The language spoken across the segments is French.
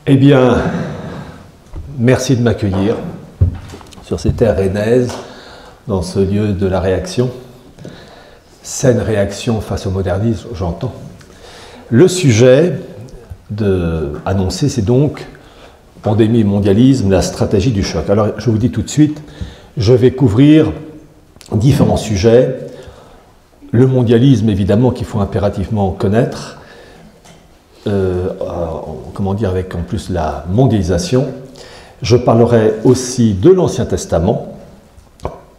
Eh bien, merci de m'accueillir sur ces terres rennaises, dans ce lieu de la réaction. Saine réaction face au modernisme, j'entends. Le sujet annoncé, c'est donc pandémie et mondialisme, la stratégie du choc. Alors, je vous dis tout de suite, je vais couvrir différents sujets. Le mondialisme, évidemment, qu'il faut impérativement connaître. Comment dire, avec en plus la mondialisation. Je parlerai aussi de l'Ancien Testament,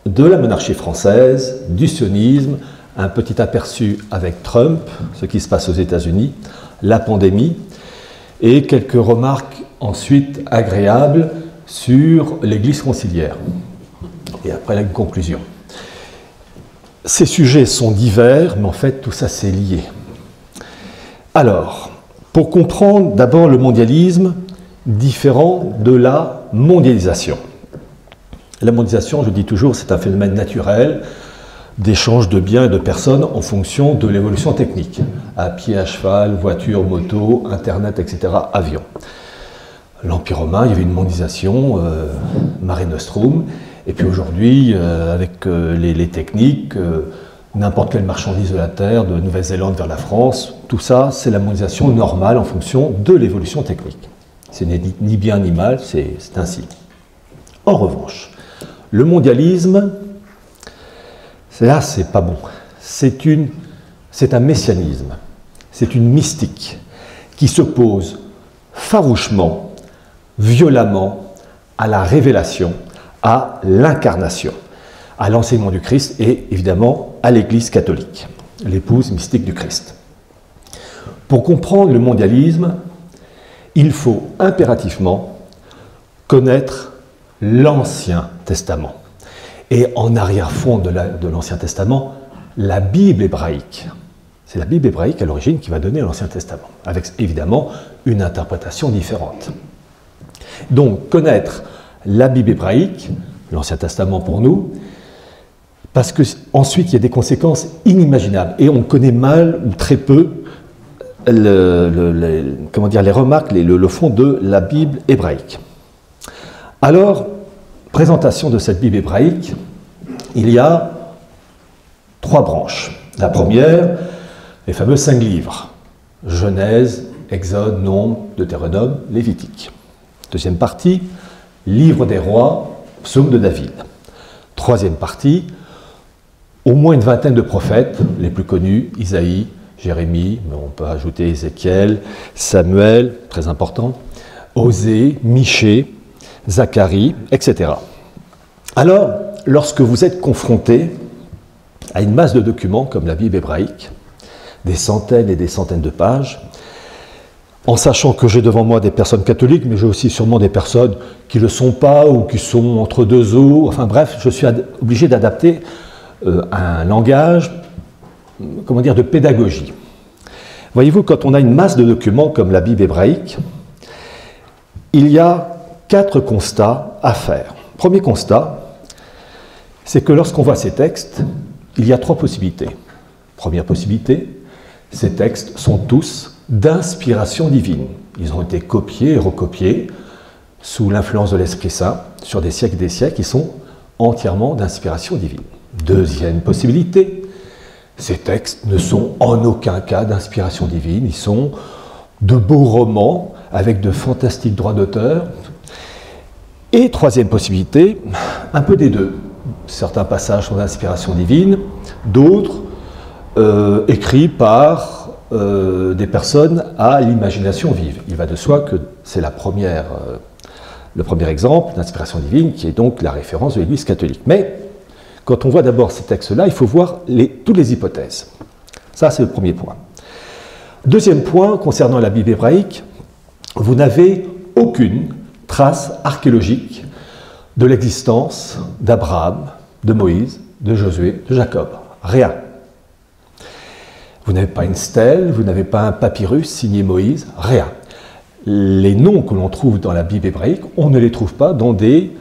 de la monarchie française, du sionisme, un petit aperçu avec Trump, ce qui se passe aux États-Unis, la pandémie, et quelques remarques ensuite agréables sur l'Église conciliaire. Et après la conclusion. Ces sujets sont divers, mais en fait tout ça c'est lié. Alors, pour comprendre d'abord le mondialisme différent de la mondialisation. La mondialisation, je dis toujours, c'est un phénomène naturel d'échange de biens et de personnes en fonction de l'évolution technique. À pied, à cheval, voiture, moto, internet, etc., avion. L'Empire romain, il y avait une mondialisation, Mare Nostrum, et puis aujourd'hui, avec les techniques, n'importe quelle marchandise de la Terre, de Nouvelle-Zélande vers la France, tout ça, c'est la mondialisation normale en fonction de l'évolution technique. Ce n'est ni bien ni mal, c'est ainsi. En revanche, le mondialisme, là, c'est pas bon. C'est un messianisme, c'est une mystique qui s'oppose farouchement, violemment à la révélation, à l'incarnation, à l'enseignement du Christ et évidemment à l'Église catholique, l'épouse mystique du Christ. Pour comprendre le mondialisme, il faut impérativement connaître l'Ancien Testament. Et en arrière-fond de l'Ancien Testament, la Bible hébraïque. C'est la Bible hébraïque à l'origine qui va donner l'Ancien Testament, avec évidemment une interprétation différente. Donc, connaître la Bible hébraïque, l'Ancien Testament pour nous, parce qu'ensuite il y a des conséquences inimaginables, et on connaît mal ou très peu les remarques, le fond de la Bible hébraïque. Alors, présentation de cette Bible hébraïque, il y a 3 branches. La première, les fameux 5 livres, Genèse, Exode, Nombre, Deutéronome, Lévitique. Deuxième partie, Livre des rois, Psaume de David. Troisième partie, au moins une vingtaine de prophètes, les plus connus, Isaïe, Jérémie, mais on peut ajouter Ézéchiel, Samuel, très important, Osée, Michée, Zacharie, etc. Alors, lorsque vous êtes confronté à une masse de documents comme la Bible hébraïque, des centaines et des centaines de pages, en sachant que j'ai devant moi des personnes catholiques, mais j'ai aussi sûrement des personnes qui ne le sont pas ou qui sont entre deux eaux, enfin bref, je suis obligé d'adapter un langage, comment dire, de pédagogie. Voyez-vous, quand on a une masse de documents comme la Bible hébraïque, il y a 4 constats à faire. Premier constat, c'est que lorsqu'on voit ces textes, il y a 3 possibilités. Première possibilité, ces textes sont tous d'inspiration divine. Ils ont été copiés et recopiés sous l'influence de l'Esprit Saint sur des siècles et des siècles, ils sont entièrement d'inspiration divine. Deuxième possibilité, ces textes ne sont en aucun cas d'inspiration divine, ils sont de beaux romans avec de fantastiques droits d'auteur. Et troisième possibilité, un peu des deux. Certains passages sont d'inspiration divine, d'autres écrits par des personnes à l'imagination vive. Il va de soi que c'est le premier exemple d'inspiration divine qui est donc la référence de l'Église catholique. Mais quand on voit d'abord ces textes-là, il faut voir toutes les hypothèses. Ça, c'est le premier point. Deuxième point, concernant la Bible hébraïque, vous n'avez aucune trace archéologique de l'existence d'Abraham, de Moïse, de Josué, de Jacob. Rien. Vous n'avez pas une stèle, vous n'avez pas un papyrus signé Moïse, rien. Les noms que l'on trouve dans la Bible hébraïque, on ne les trouve pas dans des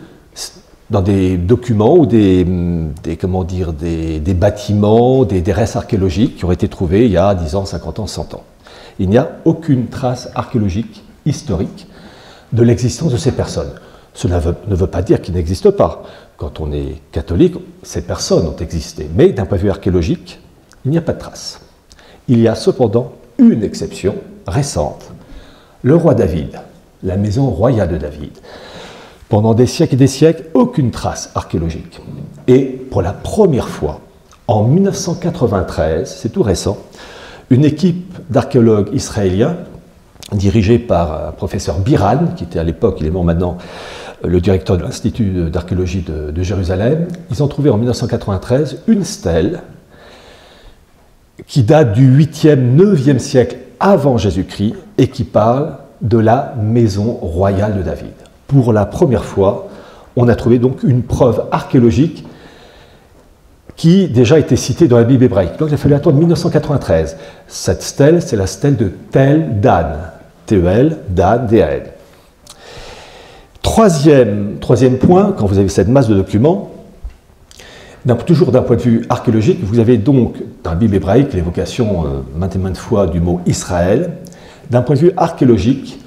documents ou des bâtiments, des restes archéologiques qui ont été trouvés il y a 10 ans, 50 ans, 100 ans. Il n'y a aucune trace archéologique historique de l'existence de ces personnes. Cela ne veut pas dire qu'ils n'existent pas. Quand on est catholique, ces personnes ont existé. Mais d'un point de vue archéologique, il n'y a pas de traces. Il y a cependant une exception récente. Le roi David, la maison royale de David. Pendant des siècles, aucune trace archéologique. Et pour la première fois, en 1993, c'est tout récent, une équipe d'archéologues israéliens, dirigée par un professeur Biran, qui était à l'époque, il est mort maintenant, le directeur de l'Institut d'archéologie de Jérusalem, ils ont trouvé en 1993 une stèle qui date du 8e, 9e siècle avant Jésus-Christ et qui parle de la maison royale de David. Pour la première fois, on a trouvé donc une preuve archéologique qui déjà était citée dans la Bible hébraïque. Donc il a fallu attendre 1993. Cette stèle, c'est la stèle de Tel Dan, T-E-L, Dan, D-A-N. Troisième point, quand vous avez cette masse de documents, toujours d'un point de vue archéologique, vous avez donc dans la Bible hébraïque l'évocation maintes et maintes fois du mot Israël. D'un point de vue archéologique,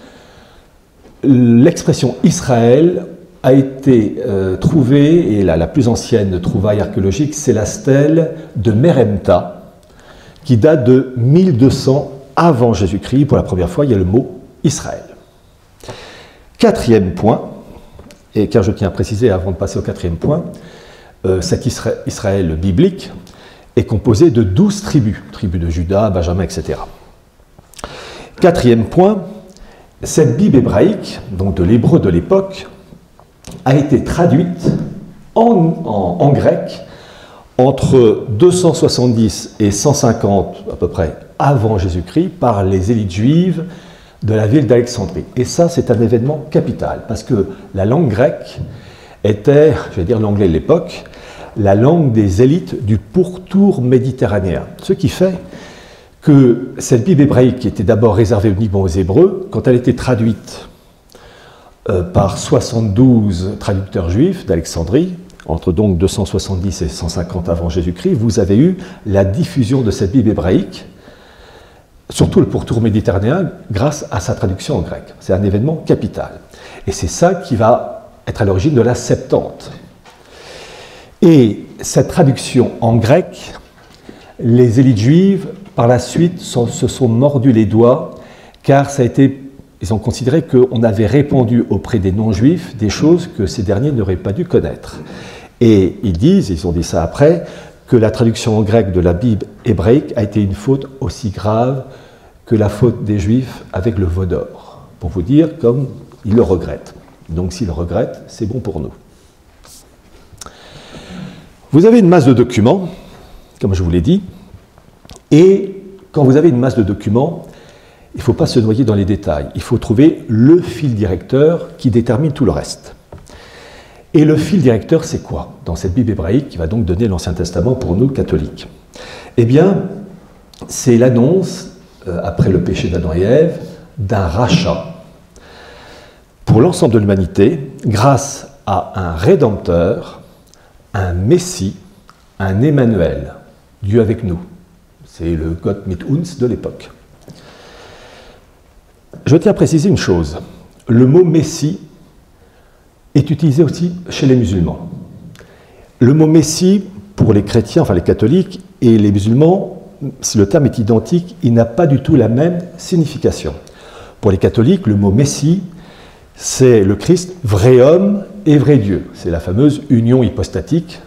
l'expression Israël a été trouvée, et la plus ancienne trouvaille archéologique, c'est la stèle de Meremta, qui date de 1200 avant Jésus-Christ. Pour la première fois, il y a le mot Israël. Quatrième point, et car je tiens à préciser avant de passer au quatrième point, cet Israël biblique est composé de 12 tribus, tribus de Juda, Benjamin, etc. Quatrième point, cette Bible hébraïque, donc de l'hébreu de l'époque, a été traduite en grec entre 270 et 150 à peu près avant Jésus-Christ par les élites juives de la ville d'Alexandrie. Et ça, c'est un événement capital, parce que la langue grecque était, je vais dire l'anglais de l'époque, la langue des élites du pourtour méditerranéen. Ce qui fait que cette Bible hébraïque, qui était d'abord réservée uniquement aux Hébreux, quand elle était traduite par 72 traducteurs juifs d'Alexandrie, entre donc 270 et 150 avant Jésus-Christ, vous avez eu la diffusion de cette Bible hébraïque, surtout le pourtour méditerranéen, grâce à sa traduction en grec. C'est un événement capital. Et c'est ça qui va être à l'origine de la Septante. Et cette traduction en grec, les élites juives, par la suite, se sont mordus les doigts, car ils ont considéré qu'on avait répandu auprès des non-juifs des choses que ces derniers n'auraient pas dû connaître. Et ils ont dit ça après, que la traduction en grec de la Bible hébraïque a été une faute aussi grave que la faute des Juifs avec le veau d'or. Pour vous dire comme ils le regrettent. Donc s'ils le regrettent, c'est bon pour nous. Vous avez une masse de documents, comme je vous l'ai dit, et quand vous avez une masse de documents, il ne faut pas se noyer dans les détails. Il faut trouver le fil directeur qui détermine tout le reste. Et le fil directeur, c'est quoi dans cette Bible hébraïque qui va donc donner l'Ancien Testament pour nous, catholiques? Eh bien, c'est l'annonce, après le péché d'Adam et Ève, d'un rachat pour l'ensemble de l'humanité grâce à un Rédempteur, un Messie, un Emmanuel, Dieu avec nous. C'est le Gott mit uns de l'époque. Je tiens à préciser une chose. Le mot Messie est utilisé aussi chez les musulmans. Le mot Messie, pour les chrétiens, enfin les catholiques, et les musulmans, si le terme est identique, il n'a pas du tout la même signification. Pour les catholiques, le mot Messie, c'est le Christ, vrai homme et vrai Dieu. C'est la fameuse union hypostatique,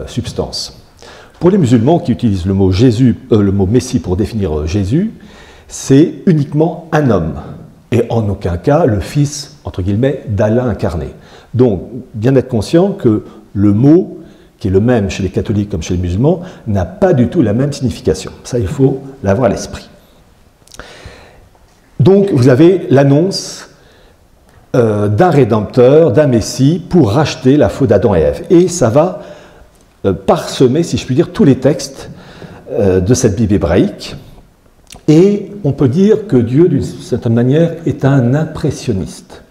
substance. Pour les musulmans qui utilisent le mot Messie pour définir Jésus, c'est uniquement un homme, et en aucun cas le fils, entre guillemets, d'Allah incarné. Donc, bien être conscient que le mot, qui est le même chez les catholiques comme chez les musulmans, n'a pas du tout la même signification. Ça, il faut l'avoir à l'esprit. Donc, vous avez l'annonce d'un Rédempteur, d'un Messie, pour racheter la faute d'Adam et Ève. Et ça va parsemer, si je puis dire, tous les textes de cette Bible hébraïque. Et on peut dire que Dieu, d'une certaine manière, est un impressionniste.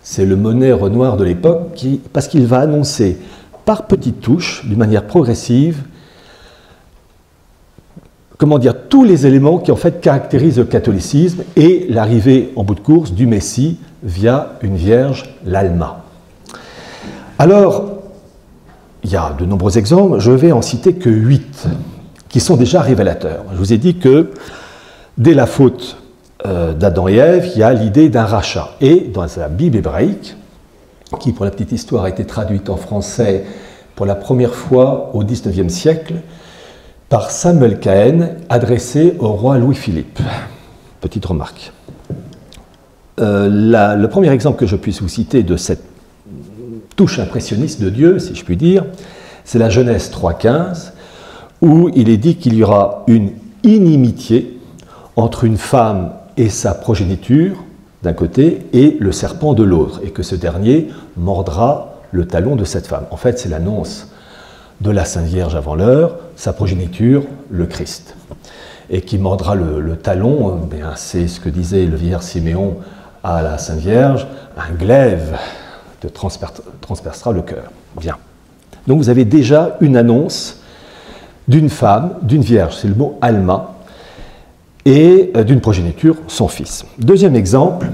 C'est le Monet-Renoir de l'époque, parce qu'il va annoncer par petites touches, d'une manière progressive, comment dire, tous les éléments qui en fait caractérisent le catholicisme et l'arrivée en bout de course du Messie via une vierge, l'Alma. Alors, il y a de nombreux exemples, je vais en citer que 8, qui sont déjà révélateurs. Je vous ai dit que dès la faute d'Adam et Ève, il y a l'idée d'un rachat. Et dans la Bible hébraïque, qui pour la petite histoire a été traduite en français pour la première fois au XIXe siècle, par Samuel Cahen, adressé au roi Louis-Philippe. Petite remarque. Le premier exemple que je puisse vous citer de cette touche impressionniste de Dieu, si je puis dire, c'est la Genèse 3,15, où il est dit qu'il y aura une inimitié entre une femme et sa progéniture d'un côté et le serpent de l'autre, et que ce dernier mordra le talon de cette femme. En fait, c'est l'annonce de la Sainte Vierge avant l'heure, sa progéniture, le Christ. Et qui mordra le talon, bien, c'est ce que disait le vieillard Siméon à la Sainte Vierge, un glaive te transpercera le cœur. Bien. Donc vous avez déjà une annonce d'une femme, d'une vierge, c'est le mot Alma, et d'une progéniture, son fils. Deuxième exemple,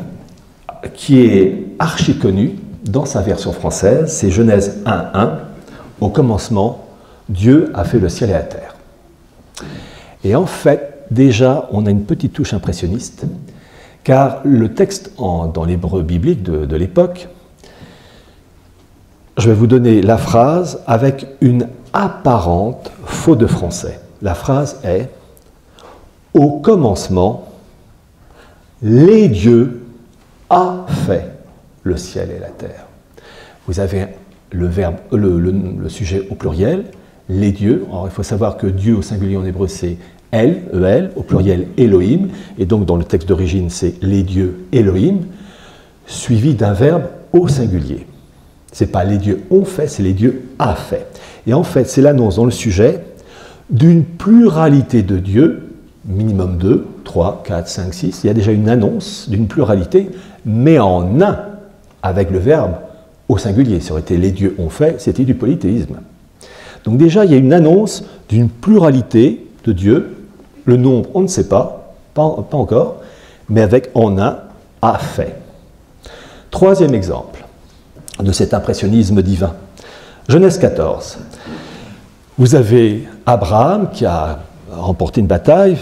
qui est archi connu dans sa version française, c'est Genèse 1,1. Au commencement, Dieu a fait le ciel et la terre. Et en fait, déjà, on a une petite touche impressionniste, car le texte dans l'hébreu biblique de l'époque, je vais vous donner la phrase avec une apparente faute de français. La phrase est « Au commencement, les dieux a fait le ciel et la terre ». Vous avez le verbe, le sujet au pluriel, les dieux. Alors, il faut savoir que Dieu au singulier en hébreu c'est El, E-L, au pluriel Elohim, et donc dans le texte d'origine c'est les dieux Elohim, suivi d'un verbe au singulier. Ce n'est pas les dieux ont fait, c'est les dieux a fait. Et en fait, c'est l'annonce dans le sujet d'une pluralité de dieux, minimum 2, 3, 4, 5, 6. Il y a déjà une annonce d'une pluralité, mais en un, avec le verbe au singulier. Ça aurait été les dieux ont fait, c'était du polythéisme. Donc déjà, il y a une annonce d'une pluralité de dieux. Le nombre, on ne sait pas encore, mais avec en un, a fait. Troisième exemple de cet impressionnisme divin. Genèse 14. Vous avez Abraham qui a remporté une bataille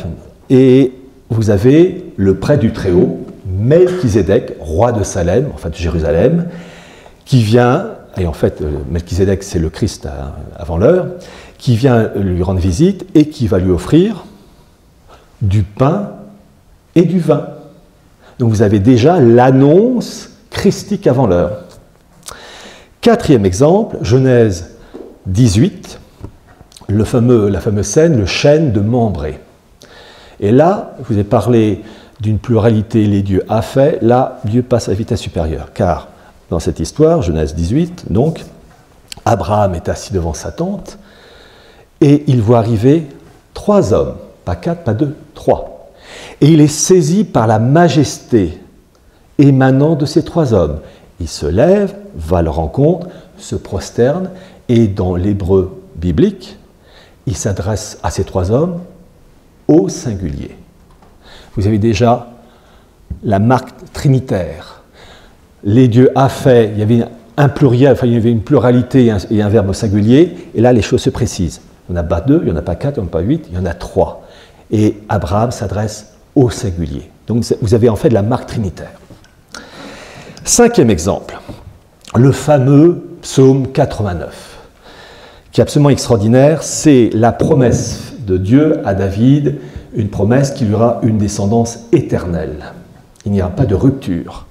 et vous avez le prêtre du Très-Haut, Melchizedek, roi de Salem, enfin de Jérusalem, qui vient, et en fait Melchizedek c'est le Christ avant l'heure, qui vient lui rendre visite et qui va lui offrir du pain et du vin. Donc vous avez déjà l'annonce christique avant l'heure. Quatrième exemple, Genèse 18, la fameuse scène, le chêne de Mambré. Et là, je vous ai parlé d'une pluralité, les dieux a fait, là, Dieu passe à la vitesse supérieure. Car dans cette histoire, Genèse 18, donc, Abraham est assis devant sa tente et il voit arriver 3 hommes, pas 4, pas 2, 3. Et il est saisi par la majesté émanant de ces 3 hommes. Il se lève, va à leur rencontre, se prosterne, et dans l'hébreu biblique, il s'adresse à ces 3 hommes au singulier. Vous avez déjà la marque trinitaire. Les dieux a fait, il y avait un pluriel, enfin il y avait une pluralité et un verbe au singulier, et là les choses se précisent. Il n'y en a pas 2, il n'y en a pas 4, il n'y en a pas 8, il y en a 3. Et Abraham s'adresse au singulier. Donc vous avez en fait la marque trinitaire. 5e exemple, le fameux psaume 89, qui est absolument extraordinaire. C'est la promesse de Dieu à David, une promesse qu'il y aura une descendance éternelle. Il n'y aura pas de rupture.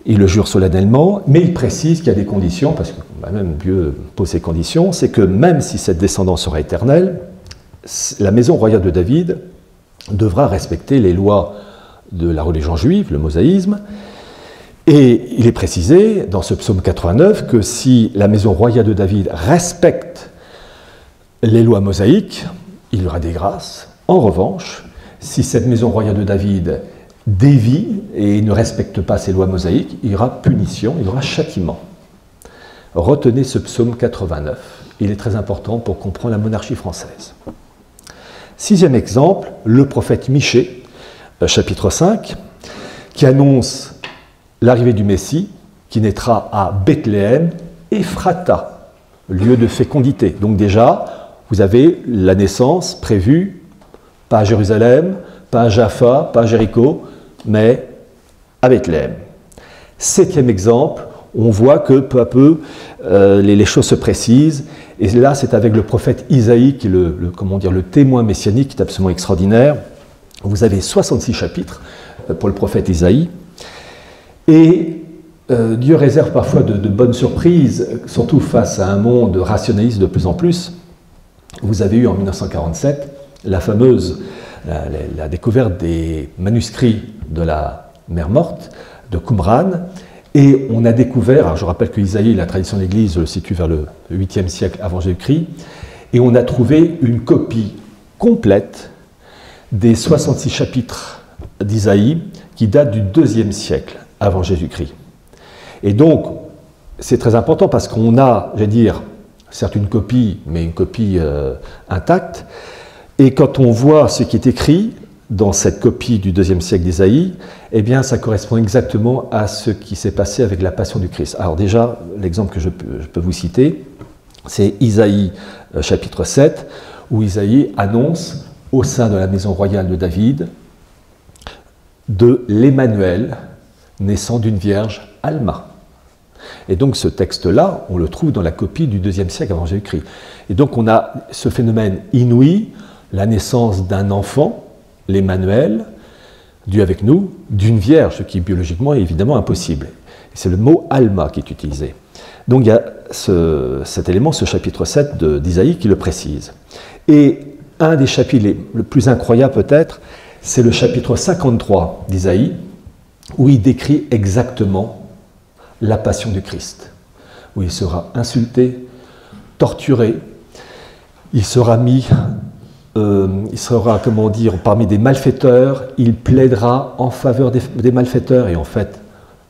Il le jure solennellement, mais il précise qu'il y a des conditions, parce que même Dieu pose ces conditions, c'est que même si cette descendance sera éternelle, la maison royale de David devra respecter les lois de la religion juive, le mosaïsme. Et il est précisé dans ce psaume 89 que si la maison royale de David respecte les lois mosaïques, il y aura des grâces. En revanche, si cette maison royale de David dévie et ne respecte pas ces lois mosaïques, il y aura punition, il y aura châtiment. Retenez ce psaume 89, il est très important pour comprendre la monarchie française. Sixième exemple, le prophète Michée, chapitre 5, qui annonce l'arrivée du Messie, qui naîtra à Bethléem, Ephrata, lieu de fécondité. Donc déjà, vous avez la naissance prévue, pas à Jérusalem, pas à Jaffa, pas à Jéricho, mais à Bethléem. Septième exemple, on voit que peu à peu, les choses se précisent. Et là, c'est avec le prophète Isaïe, qui est le témoin messianique, qui est absolument extraordinaire. Vous avez 66 chapitres pour le prophète Isaïe. Et Dieu réserve parfois de bonnes surprises, surtout face à un monde rationaliste de plus en plus. Vous avez eu en 1947 la fameuse la découverte des manuscrits de la mer Morte, de Qumran, et on a découvert, alors je rappelle que Isaïe, la tradition de l'Église, le situe vers le 8e siècle avant Jésus-Christ, et on a trouvé une copie complète des 66 chapitres d'Isaïe qui datent du 2e siècle avant Jésus-Christ. Et donc, c'est très important parce qu'on a, j'allais dire, certes une copie, mais une copie intacte, et quand on voit ce qui est écrit dans cette copie du 2e siècle d'Isaïe, eh bien, ça correspond exactement à ce qui s'est passé avec la Passion du Christ. Alors déjà, l'exemple que je peux vous citer, c'est Isaïe chapitre 7, où Isaïe annonce au sein de la maison royale de David de l'Emmanuel naissant d'une vierge Alma. Et donc ce texte-là, on le trouve dans la copie du 2e siècle avant Jésus-Christ. Et donc on a ce phénomène inouï, la naissance d'un enfant, l'Emmanuel, Dieu avec nous, d'une vierge, ce qui biologiquement est évidemment impossible. C'est le mot Alma qui est utilisé. Donc il y a cet élément, ce chapitre 7 d'Isaïe qui le précise. Et un des chapitres le plus incroyable peut-être, c'est le chapitre 53 d'Isaïe, où il décrit exactement la passion du Christ, où il sera insulté, torturé, il sera mis, comment dire, parmi des malfaiteurs, il plaidera en faveur des malfaiteurs, et en fait,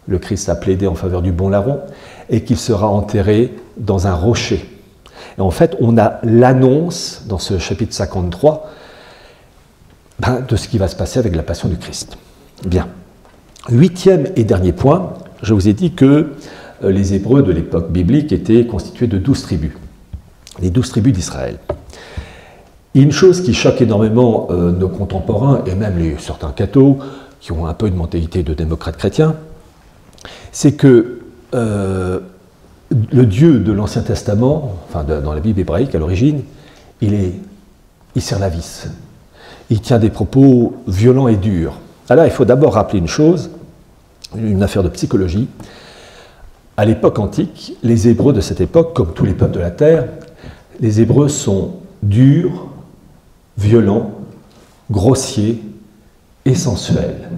le Christ a plaidé en faveur du bon larron, et qu'il sera enterré dans un rocher. Et en fait, on a l'annonce, dans ce chapitre 53, de ce qui va se passer avec la passion du Christ. Bien. Huitième et dernier point, je vous ai dit que les Hébreux de l'époque biblique étaient constitués de 12 tribus, les 12 tribus d'Israël. Une chose qui choque énormément nos contemporains, et même certains cathos, qui ont un peu une mentalité de démocrate chrétien, c'est que le Dieu de l'Ancien Testament, enfin dans la Bible hébraïque à l'origine, il serre la vis. Il tient des propos violents et durs. Alors il faut d'abord rappeler une chose, une affaire de psychologie. À l'époque antique, les Hébreux de cette époque, comme tous les peuples de la terre, les Hébreux sont durs, violents, grossiers et sensuels.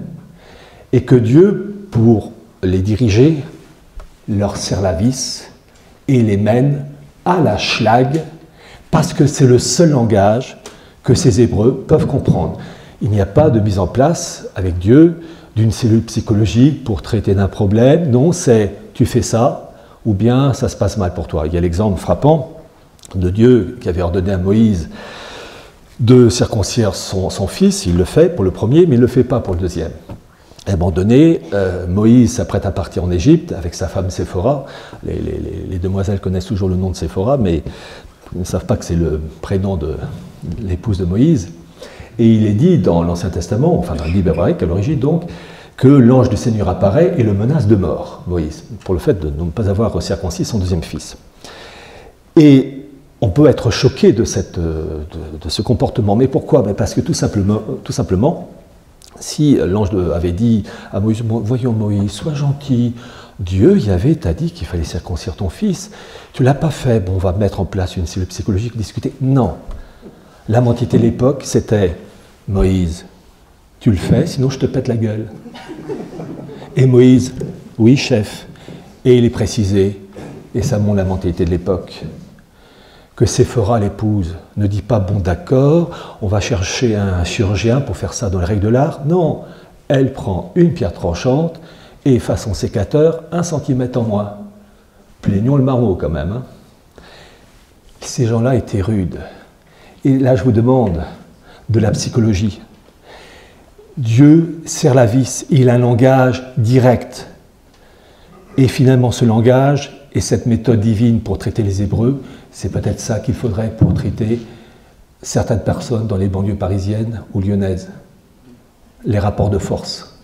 Et que Dieu, pour les diriger, leur serre la vis et les mène à la schlag, parce que c'est le seul langage que ces Hébreux peuvent comprendre. Il n'y a pas de mise en place avec Dieu d'une cellule psychologique pour traiter d'un problème. Non, c'est tu fais ça, ou bien ça se passe mal pour toi. Il y a l'exemple frappant de Dieu qui avait ordonné à Moïse de circoncire son fils. Il le fait pour le premier, mais il ne le fait pas pour le deuxième. À un moment donné, Moïse s'apprête à partir en Égypte avec sa femme Séphora. Les demoiselles connaissent toujours le nom de Séphora, mais ne savent pas que c'est le prénom de l'épouse de Moïse. Et il est dit dans l'Ancien Testament, enfin dans la Bible hébraïque à l'origine donc, que l'ange du Seigneur apparaît et le menace de mort, Moïse, pour le fait de ne pas avoir circoncis son deuxième fils. Et on peut être choqué de ce comportement. Mais pourquoi? Parce que tout simplement, si l'ange avait dit à Moïse, voyons Moïse, sois gentil, Dieu, Yahvé, t'a dit qu'il fallait circoncire ton fils, tu ne l'as pas fait, bon, on va mettre en place une cellule psychologique, discuter. Non. La mentalité de l'époque, c'était Moïse, tu le fais, sinon je te pète la gueule. Et Moïse, oui, chef. Et il est précisé, et ça montre la mentalité de l'époque, que Séphora, l'épouse, ne dit pas bon d'accord, on va chercher un chirurgien pour faire ça dans les règles de l'art. Non, elle prend une pierre tranchante et façon sécateur, 1 centimètre en moins. Plaignons le marmot quand même. Hein. Ces gens-là étaient rudes. Et là, je vous demande, de la psychologie. Dieu serre la vis, il a un langage direct. Et finalement, ce langage et cette méthode divine pour traiter les Hébreux, c'est peut-être ça qu'il faudrait pour traiter certaines personnes dans les banlieues parisiennes ou lyonnaises. Les rapports de force.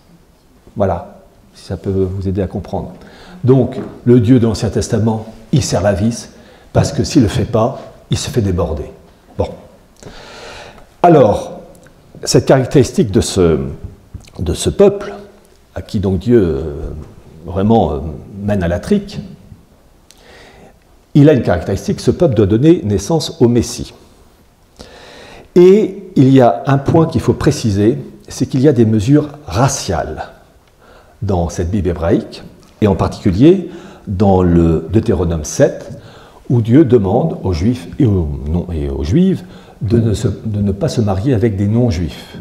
Voilà, si ça peut vous aider à comprendre. Donc, le Dieu de l'Ancien Testament, il serre la vis, parce que s'il ne le fait pas, il se fait déborder. Bon. Alors, cette caractéristique de ce peuple, à qui donc Dieu vraiment mène à la trique, il a une caractéristique, ce peuple doit donner naissance au Messie. Et il y a un point qu'il faut préciser, c'est qu'il y a des mesures raciales dans cette Bible hébraïque, et en particulier dans le Deutéronome 7, où Dieu demande aux Juifs et aux Juives de ne pas se marier avec des non-Juifs.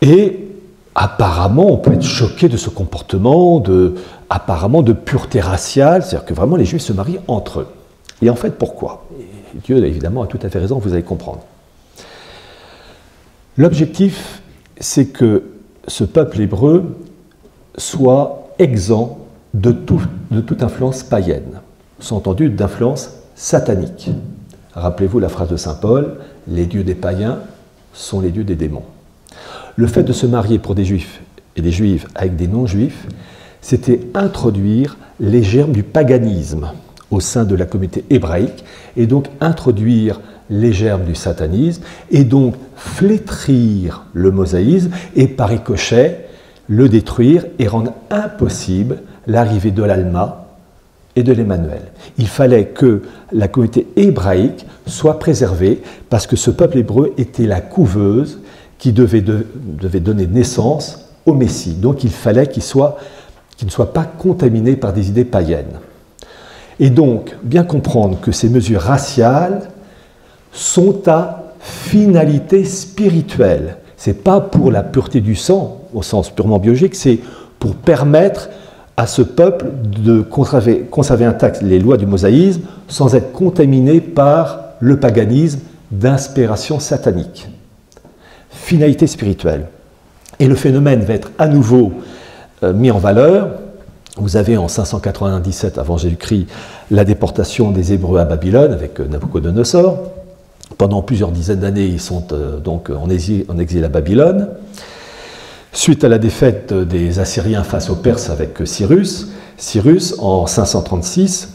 Et apparemment, on peut être choqué de ce comportement, apparemment de pureté raciale, c'est-à-dire que vraiment les Juifs se marient entre eux. Et en fait, pourquoi? Et Dieu, évidemment, a tout à fait raison, vous allez comprendre. L'objectif, c'est que ce peuple hébreu soit exempt de toute influence païenne, sous-entendu d'influence satanique. Rappelez-vous la phrase de saint Paul, « Les dieux des païens sont les dieux des démons ». Le fait de se marier pour des juifs et des juives avec des non-juifs, c'était introduire les germes du paganisme au sein de la communauté hébraïque, et donc introduire les germes du satanisme, et donc flétrir le mosaïsme, et par ricochet, le détruire et rendre impossible l'arrivée de l'Alma et de l'Emmanuel. Il fallait que la communauté hébraïque soit préservée parce que ce peuple hébreu était la couveuse qui devait donner naissance au Messie. Donc il fallait qu'il ne soit pas contaminé par des idées païennes. Et donc, bien comprendre que ces mesures raciales sont à finalité spirituelle. Ce n'est pas pour la pureté du sang, au sens purement biologique, c'est pour permettre à ce peuple de conserver intactes les lois du mosaïsme sans être contaminé par le paganisme d'inspiration satanique. Finalité spirituelle. Et le phénomène va être à nouveau mis en valeur. Vous avez en 597 avant Jésus-Christ la déportation des Hébreux à Babylone avec Nabuchodonosor. Pendant plusieurs dizaines d'années, ils sont donc en exil à Babylone. Suite à la défaite des Assyriens face aux Perses avec Cyrus, en 536,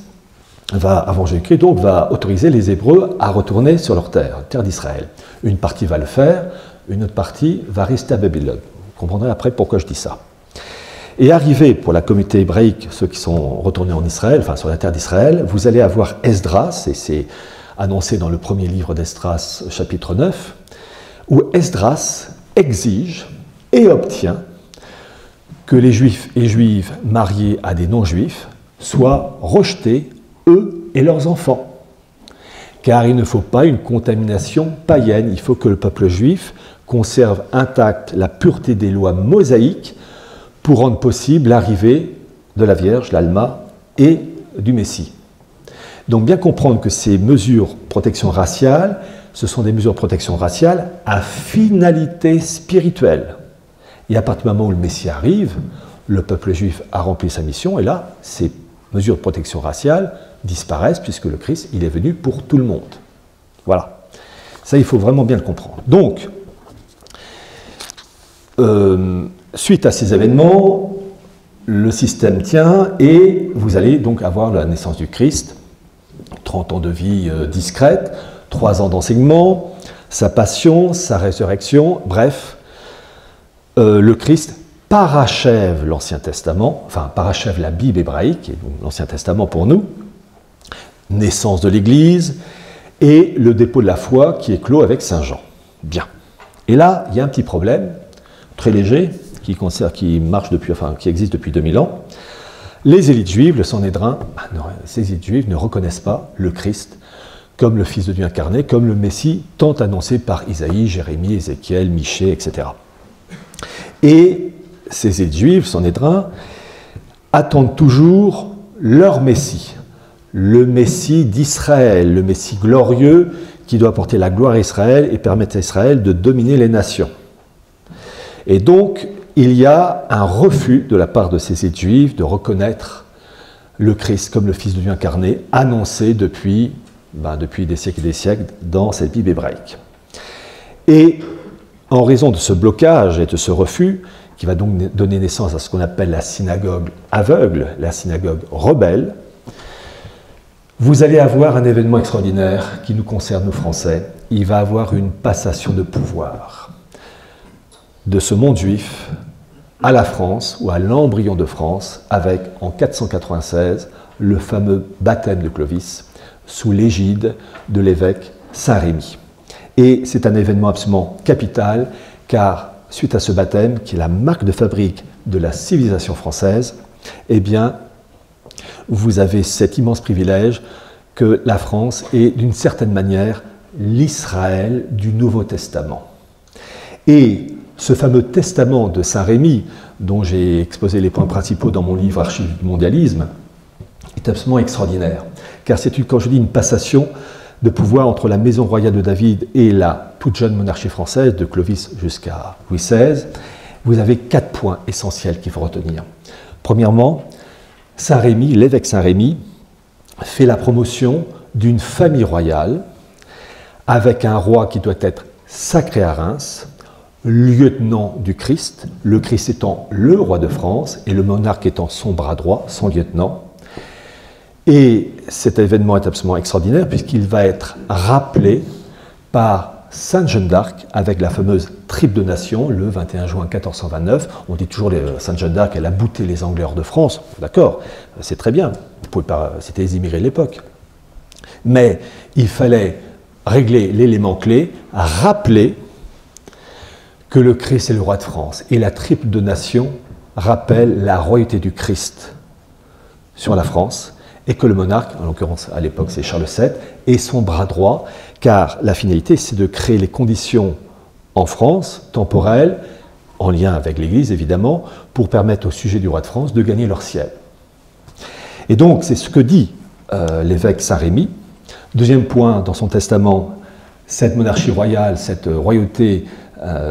avant Jésus-Christ, donc va autoriser les Hébreux à retourner sur leur terre d'Israël. Une partie va le faire, une autre partie va rester à Babylone. Vous comprendrez après pourquoi je dis ça. Et arrivé pour la communauté hébraïque, ceux qui sont retournés en Israël, enfin sur la terre d'Israël, vous allez avoir Esdras, et c'est annoncé dans le premier livre d'Esdras, chapitre 9, où Esdras exige et obtient que les Juifs et Juives mariés à des non-Juifs soient rejetés, eux et leurs enfants. Car il ne faut pas une contamination païenne, il faut que le peuple juif conserve intacte la pureté des lois mosaïques pour rendre possible l'arrivée de la Vierge, l'Alma, et du Messie. Donc bien comprendre que ces mesures de protection raciale, ce sont des mesures de protection raciale à finalité spirituelle. Et à partir du moment où le Messie arrive, le peuple juif a rempli sa mission, et là, ces mesures de protection raciale disparaissent, puisque le Christ, il est venu pour tout le monde. Voilà. Ça, il faut vraiment bien le comprendre. Donc, suite à ces événements, le système tient, et vous allez donc avoir la naissance du Christ, 30 ans de vie discrète, 3 ans d'enseignement, sa passion, sa résurrection, bref, le Christ parachève l'Ancien Testament, enfin parachève la Bible hébraïque, et l'Ancien Testament pour nous, naissance de l'Église, et le dépôt de la foi qui est clos avec Saint Jean. Bien. Et là, il y a un petit problème, très léger, qui existe depuis 2000 ans. Les élites juives, le Sanhédrin, ces élites juives ne reconnaissent pas le Christ comme le Fils de Dieu incarné, comme le Messie tant annoncé par Isaïe, Jérémie, Ézéchiel, Michée, etc. Et ces élites juives, Sanhédrin, attendent toujours leur Messie, le Messie d'Israël, le Messie glorieux qui doit apporter la gloire à Israël et permettre à Israël de dominer les nations. Et donc, il y a un refus de la part de ces élites juives de reconnaître le Christ comme le Fils de Dieu incarné, annoncé depuis des siècles et des siècles dans cette Bible hébraïque. Et en raison de ce blocage et de ce refus, qui va donc donner naissance à ce qu'on appelle la synagogue aveugle, la synagogue rebelle, vous allez avoir un événement extraordinaire qui nous concerne, nous Français. Il va y avoir une passation de pouvoir de ce monde juif à la France, ou à l'embryon de France, avec, en 496, le fameux baptême de Clovis, sous l'égide de l'évêque Saint-Rémy. Et c'est un événement absolument capital, car suite à ce baptême, qui est la marque de fabrique de la civilisation française, eh bien, vous avez cet immense privilège que la France est, d'une certaine manière, l'Israël du Nouveau Testament. Et ce fameux testament de Saint-Rémy, dont j'ai exposé les points principaux dans mon livre Archives du mondialisme, est absolument extraordinaire. Car c'est, quand je dis une passation de pouvoir entre la maison royale de David et la toute jeune monarchie française, de Clovis jusqu'à Louis XVI, vous avez 4 points essentiels qu'il faut retenir. Premièrement, Saint-Rémy, l'évêque Saint-Rémy, fait la promotion d'une famille royale avec un roi qui doit être sacré à Reims, lieutenant du Christ, le Christ étant le roi de France et le monarque étant son bras droit, son lieutenant. Et cet événement est absolument extraordinaire puisqu'il va être rappelé par Sainte Jeanne d'Arc avec la fameuse triple donation le 21 juin 1429. On dit toujours Sainte Jeanne d'Arc, elle a bouté les Anglais hors de France. D'accord, c'est très bien, c'était les immigrés de l'époque. Mais il fallait régler l'élément clé, rappeler que le Christ est le roi de France. Et la triple donation rappelle la royauté du Christ sur la France, et que le monarque, en l'occurrence à l'époque c'est Charles VII, est son bras droit, car la finalité c'est de créer les conditions en France, temporelles, en lien avec l'Église évidemment, pour permettre aux sujets du roi de France de gagner leur ciel. Et donc c'est ce que dit l'évêque Saint-Rémy. Deuxième point, dans son testament, cette monarchie royale, cette royauté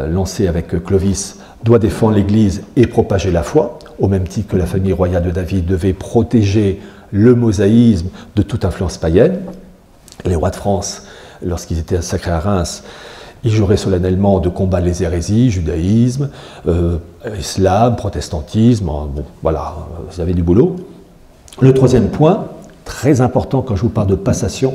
lancée avec Clovis, doit défendre l'Église et propager la foi, au même titre que la famille royale de David devait protéger le mosaïsme de toute influence païenne. Les rois de France, lorsqu'ils étaient sacrés à Reims, ils juraient solennellement de combattre les hérésies, judaïsme, islam, protestantisme, bon, voilà, vous avez du boulot. Le troisième point, très important quand je vous parle de passation,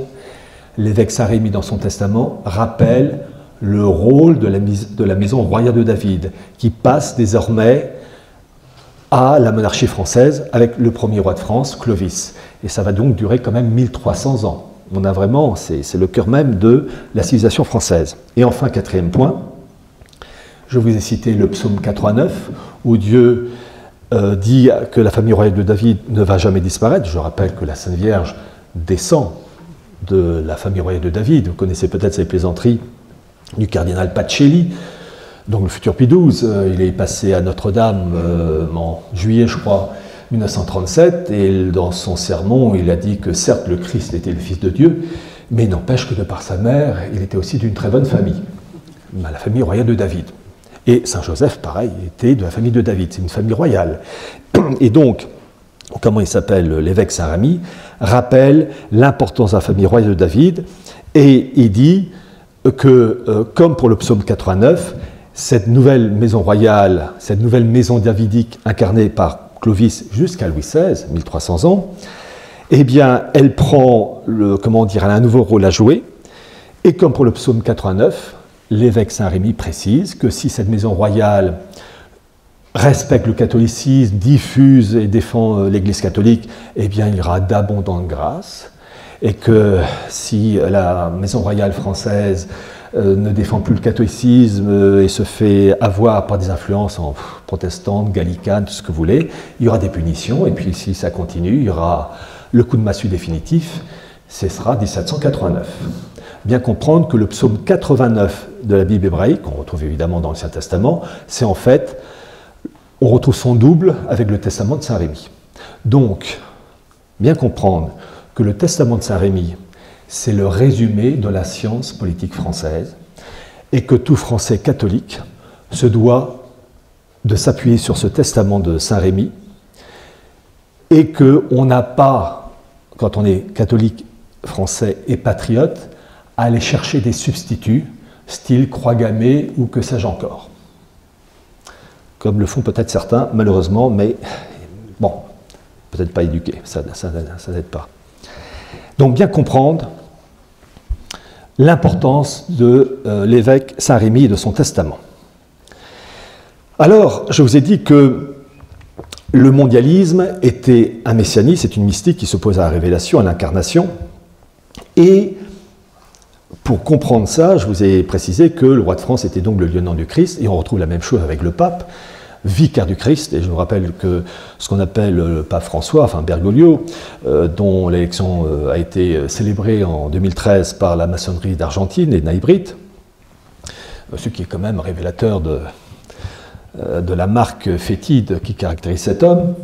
l'évêque Saint-Rémy dans son testament rappelle le rôle de la maison royale de David, qui passe désormais à la monarchie française avec le premier roi de France, Clovis. Et ça va donc durer quand même 1300 ans. On a vraiment, c'est le cœur même de la civilisation française. Et enfin, quatrième point, je vous ai cité le psaume 89, où Dieu dit que la famille royale de David ne va jamais disparaître. Je rappelle que la Sainte Vierge descend de la famille royale de David. Vous connaissez peut-être ces plaisanteries du cardinal Pacelli, donc le futur Pie XII, il est passé à Notre-Dame en juillet, je crois, 1937, et dans son sermon, il a dit que certes le Christ était le Fils de Dieu, mais n'empêche que de par sa mère, il était aussi d'une très bonne famille, la famille royale de David. Et Saint Joseph, pareil, était de la famille de David, c'est une famille royale. Et donc, comment il s'appelle, l'évêque Saint-Rémy, rappelle l'importance de la famille royale de David, et il dit que, comme pour le psaume 89, cette nouvelle maison royale, cette nouvelle maison davidique incarnée par Clovis jusqu'à Louis XVI, 1300 ans, eh bien, elle prend, elle a un nouveau rôle à jouer. Et comme pour le psaume 89, l'évêque Saint-Rémy précise que si cette maison royale respecte le catholicisme, diffuse et défend l'Église catholique, eh bien, il y aura d'abondantes grâces. Et que si la maison royale française ne défend plus le catholicisme et se fait avoir par des influences protestantes, gallicanes, tout ce que vous voulez, il y aura des punitions, et puis si ça continue, il y aura le coup de massue définitif, ce sera 1789. Bien comprendre que le psaume 89 de la Bible hébraïque, qu'on retrouve évidemment dans l'Ancien Testament, c'est en fait, on retrouve son double avec le testament de Saint-Rémy. Donc, bien comprendre que le testament de Saint-Rémy, c'est le résumé de la science politique française, et que tout Français catholique se doit de s'appuyer sur ce testament de Saint-Rémy, et qu'on n'a pas, quand on est catholique français et patriote, à aller chercher des substituts, style croix gammée ou que sais-je encore. Comme le font peut-être certains, malheureusement, mais bon, peut-être pas éduqués, ça n'aide pas. Donc bien comprendre l'importance de l'évêque Saint-Rémy et de son testament. Alors, je vous ai dit que le mondialisme était un messianisme, c'est une mystique qui s'oppose à la révélation, à l'incarnation. Et pour comprendre ça, je vous ai précisé que le roi de France était donc le lieutenant du Christ, et on retrouve la même chose avec le pape, vicaire du Christ. Et je vous rappelle que ce qu'on appelle le pape François, enfin Bergoglio, dont l'élection a été célébrée en 2013 par la maçonnerie d'Argentine et Naïbrit, ce qui est quand même révélateur de la marque fétide qui caractérise cet homme.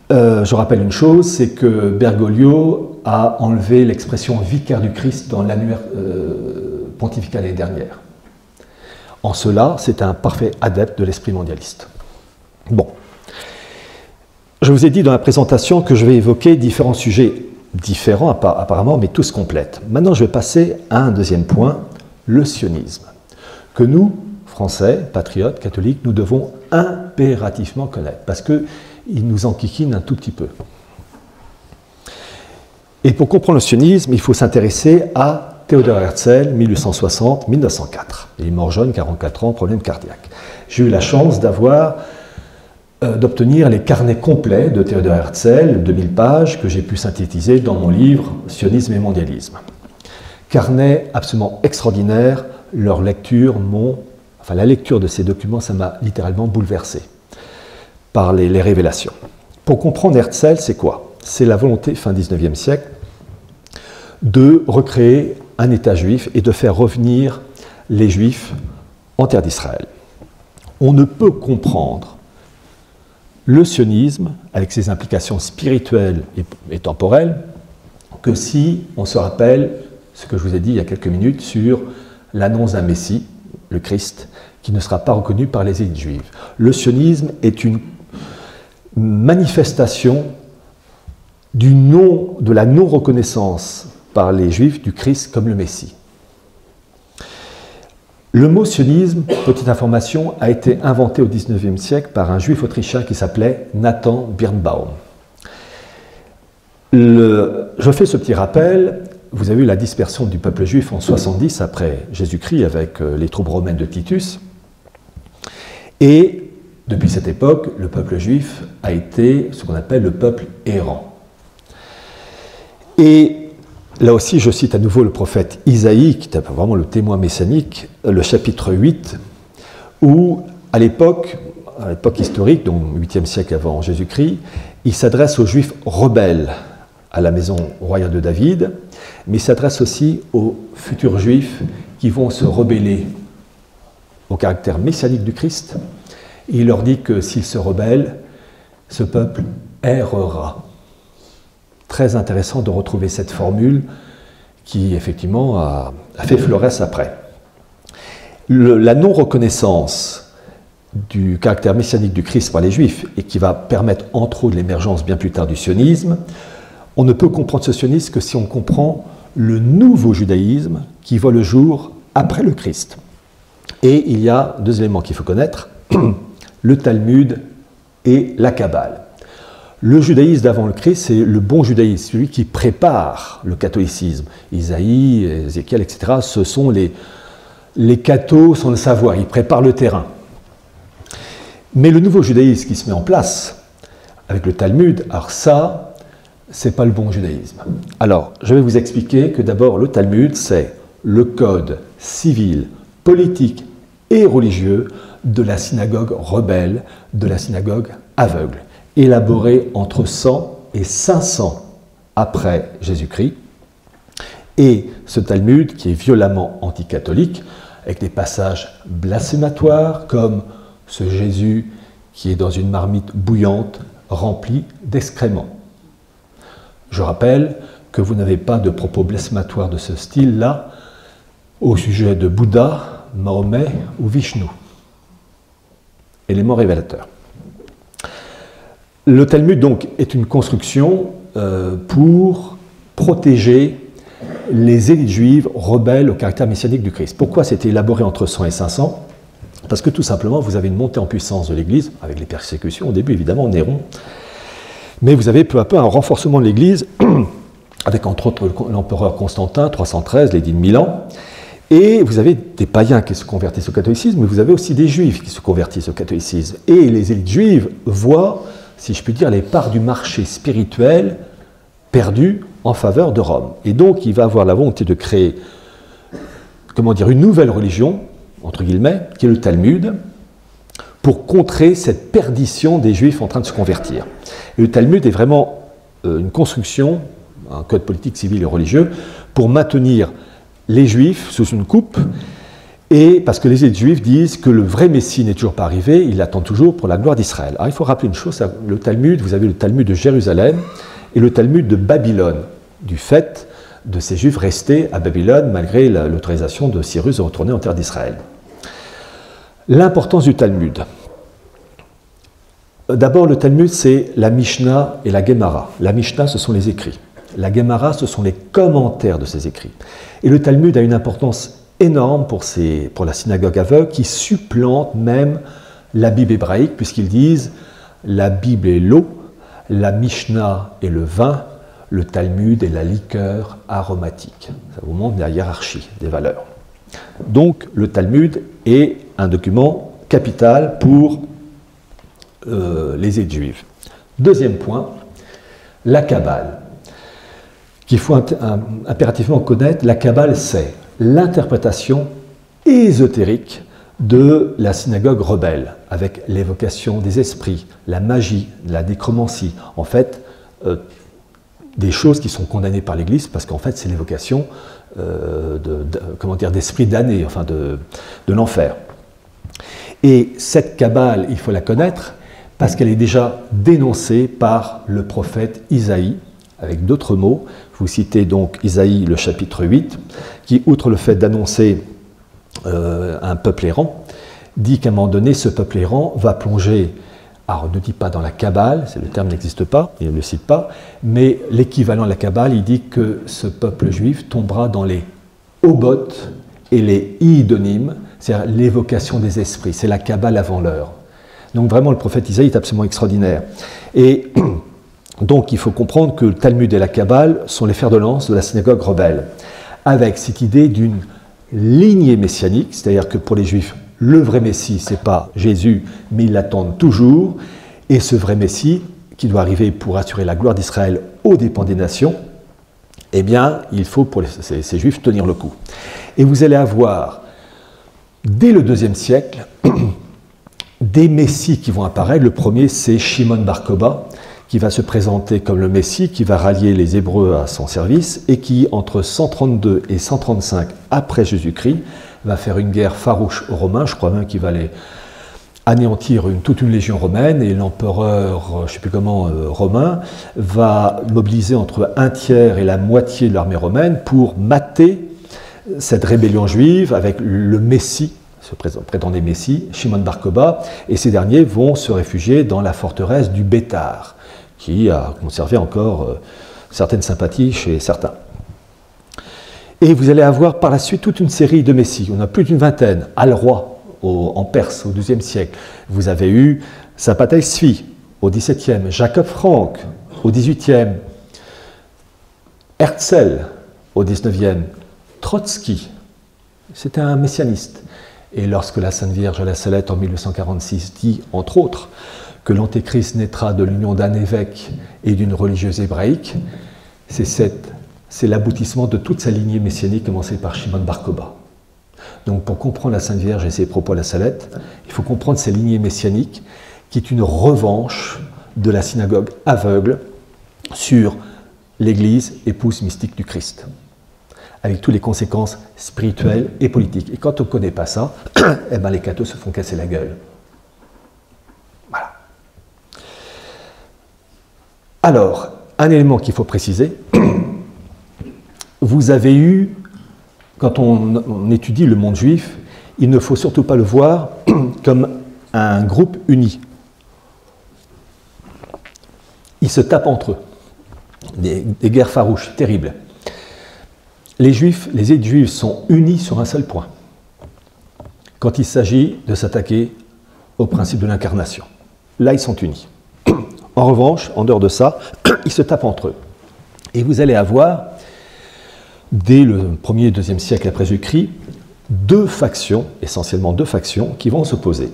Je rappelle une chose, c'est que Bergoglio a enlevé l'expression vicaire du Christ dans l'annuaire pontifical l'année dernière. En cela, c'est un parfait adepte de l'esprit mondialiste. Bon. Je vous ai dit dans la présentation que je vais évoquer différents sujets différents apparemment, mais tous complètes. Maintenant, je vais passer à un deuxième point, le sionisme, que nous, Français, patriotes, catholiques, nous devons impérativement connaître, parce qu'il nous enquiquine un tout petit peu. Et pour comprendre le sionisme, il faut s'intéresser à Théodore Herzl, 1860-1904. Il est mort jeune, 44 ans, problème cardiaque. J'ai eu la chance d'obtenir les carnets complets de Théodore Herzl, 2000 pages, que j'ai pu synthétiser dans mon livre « Sionisme et mondialisme ». Carnets absolument extraordinaires, leur lecture la lecture de ces documents, ça m'a littéralement bouleversé par les révélations. Pour comprendre Herzl, c'est quoi? C'est la volonté, fin 19e siècle, de recréer un État juif et de faire revenir les Juifs en terre d'Israël. On ne peut comprendre le sionisme, avec ses implications spirituelles et temporelles, que si on se rappelle ce que je vous ai dit il y a quelques minutes sur l'annonce d'un Messie, le Christ, qui ne sera pas reconnu par les élites juives. Le sionisme est une manifestation de la non-reconnaissance par les Juifs du Christ comme le Messie. Le mot sionisme, petite information, a été inventé au XIXe siècle par un Juif autrichien qui s'appelait Nathan Birnbaum. Je fais ce petit rappel. Vous avez eu la dispersion du peuple juif en 70 après Jésus-Christ avec les troupes romaines de Titus. Et depuis cette époque, le peuple juif a été ce qu'on appelle le peuple errant. Et là aussi, je cite à nouveau le prophète Isaïe, qui est vraiment le témoin messianique, le chapitre 8, où à l'époque historique, donc 8e siècle avant Jésus-Christ, il s'adresse aux juifs rebelles à la maison royale de David, mais il s'adresse aussi aux futurs juifs qui vont se rebeller au caractère messianique du Christ. Et il leur dit que s'ils se rebellent, ce peuple errera. Très intéressant de retrouver cette formule qui, effectivement, a fait florès après. La non-reconnaissance du caractère messianique du Christ par les Juifs, et qui va permettre, entre autres, l'émergence bien plus tard du sionisme, on ne peut comprendre ce sionisme que si on comprend le nouveau judaïsme qui voit le jour après le Christ. Et il y a deux éléments qu'il faut connaître, le Talmud et la Kabbale. Le judaïsme d'avant le Christ, c'est le bon judaïsme, celui qui prépare le catholicisme. Isaïe, Ézéchiel, etc., ce sont les cathos sans le savoir, ils préparent le terrain. Mais le nouveau judaïsme qui se met en place, avec le Talmud, alors ça, c'est pas le bon judaïsme. Alors, je vais vous expliquer que d'abord, le Talmud, c'est le code civil, politique et religieux de la synagogue rebelle, de la synagogue aveugle, élaboré entre 100 et 500 après Jésus-Christ. Et ce Talmud, qui est violemment anticatholique, avec des passages blasphématoires, comme ce Jésus qui est dans une marmite bouillante remplie d'excréments. Je rappelle que vous n'avez pas de propos blasphématoires de ce style-là au sujet de Bouddha, Mahomet ou Vishnu. Élément révélateur. Le Talmud, donc, est une construction pour protéger les élites juives rebelles au caractère messianique du Christ. Pourquoi c'était élaboré entre 100 et 500 ? Parce que tout simplement, vous avez une montée en puissance de l'Église, avec les persécutions, au début évidemment Néron, mais vous avez peu à peu un renforcement de l'Église, avec entre autres l'empereur Constantin, 313, l'édit de Milan, et vous avez des païens qui se convertissent au catholicisme, mais vous avez aussi des juifs qui se convertissent au catholicisme. Et les élites juives voient, si je puis dire, les parts du marché spirituel perdues en faveur de Rome. Et donc il va avoir la volonté de créer, une nouvelle religion, entre guillemets, qui est le Talmud, pour contrer cette perdition des Juifs en train de se convertir. Et le Talmud est vraiment une construction, un code politique, civil et religieux, pour maintenir les Juifs sous une coupe, et parce que les élites juives disent que le vrai Messie n'est toujours pas arrivé, il attend toujours pour la gloire d'Israël. Alors il faut rappeler une chose, le Talmud, vous avez le Talmud de Jérusalem et le Talmud de Babylone, du fait de ces Juifs restés à Babylone malgré l'autorisation de Cyrus de retourner en terre d'Israël. L'importance du Talmud. D'abord, le Talmud, c'est la Mishnah et la Gemara. La Mishnah, ce sont les écrits. La Gemara, ce sont les commentaires de ces écrits. Et le Talmud a une importance énorme pour la synagogue aveugle qui supplante même la Bible hébraïque, puisqu'ils disent la Bible est l'eau, la Mishnah est le vin, le Talmud est la liqueur aromatique. Ça vous montre la hiérarchie des valeurs. Donc, le Talmud est un document capital pour les élites juives. Deuxième point, la Kabbale, qu'il faut impérativement connaître. La Kabbale, c'est l'interprétation ésotérique de la synagogue rebelle, avec l'évocation des esprits, la magie, la nécromancie. En fait, des choses qui sont condamnées par l'Église, parce qu'en fait, c'est l'évocation d'esprits damnés, enfin de l'enfer. Et cette Kabbale, il faut la connaître, parce qu'elle est déjà dénoncée par le prophète Isaïe, avec d'autres mots. Vous citez donc Isaïe, le chapitre 8, qui, outre le fait d'annoncer un peuple errant, dit qu'à un moment donné, ce peuple errant va plonger, alors on ne dit pas dans la Kabbale, le terme n'existe pas, il ne le cite pas, mais l'équivalent de la Kabbale, il dit que ce peuple juif tombera dans les Obot et les Idonim, c'est-à-dire l'évocation des esprits, c'est la Kabbale avant l'heure. Donc vraiment, le prophète Isaïe est absolument extraordinaire. Et donc, il faut comprendre que le Talmud et la Kabbale sont les fers de lance de la synagogue rebelle, avec cette idée d'une lignée messianique, c'est-à-dire que pour les Juifs, le vrai Messie, ce n'est pas Jésus, mais ils l'attendent toujours, et ce vrai Messie, qui doit arriver pour assurer la gloire d'Israël aux dépens des nations, eh bien, il faut pour ces Juifs tenir le coup. Et vous allez avoir, dès le IIe siècle, des messies qui vont apparaître. Le premier, c'est Shimon Bar Kokhba, qui va se présenter comme le Messie, qui va rallier les Hébreux à son service, et qui, entre 132 et 135 après Jésus-Christ, va faire une guerre farouche aux Romains. Je crois même qu'il va les anéantir toute une légion romaine, et l'empereur, je ne sais plus comment, romain, va mobiliser entre un tiers et la moitié de l'armée romaine pour mater cette rébellion juive avec le Messie, se prétendait Messie, Shimon Bar Kokhba, et ces derniers vont se réfugier dans la forteresse du Bétar, qui a conservé encore certaines sympathies chez certains. Et vous allez avoir par la suite toute une série de messies. On a plus d'une vingtaine. Al-Roi, en Perse, au XIIe siècle. Vous avez eu Sabbatai Tzvi, au XVIIe, Jacob Frank, au XVIIIe, Herzl, au XIXe, Trotsky, c'était un messianiste. Et lorsque la Sainte Vierge à la Salette en 1846 dit, entre autres, que l'Antéchrist naîtra de l'union d'un évêque et d'une religieuse hébraïque, c'est l'aboutissement de toute sa lignée messianique commencée par Shimon Bar Kokhba. Donc pour comprendre la Sainte Vierge et ses propos à la Salette, il faut comprendre sa lignée messianique qui est une revanche de la synagogue aveugle sur l'Église, épouse mystique du Christ, avec toutes les conséquences spirituelles et politiques. Et quand on ne connaît pas ça, eh ben les cathos se font casser la gueule. Voilà. Alors, un élément qu'il faut préciser, vous avez eu, quand on étudie le monde juif, il ne faut surtout pas le voir comme un groupe uni. Ils se tapent entre eux, des guerres farouches, terribles. Les élites juives sont unis sur un seul point, quand il s'agit de s'attaquer au principe de l'incarnation. Là, ils sont unis. En revanche, en dehors de ça, ils se tapent entre eux. Et vous allez avoir, dès le 1er et 2e siècle après Jésus-Christ, essentiellement deux factions, qui vont s'opposer.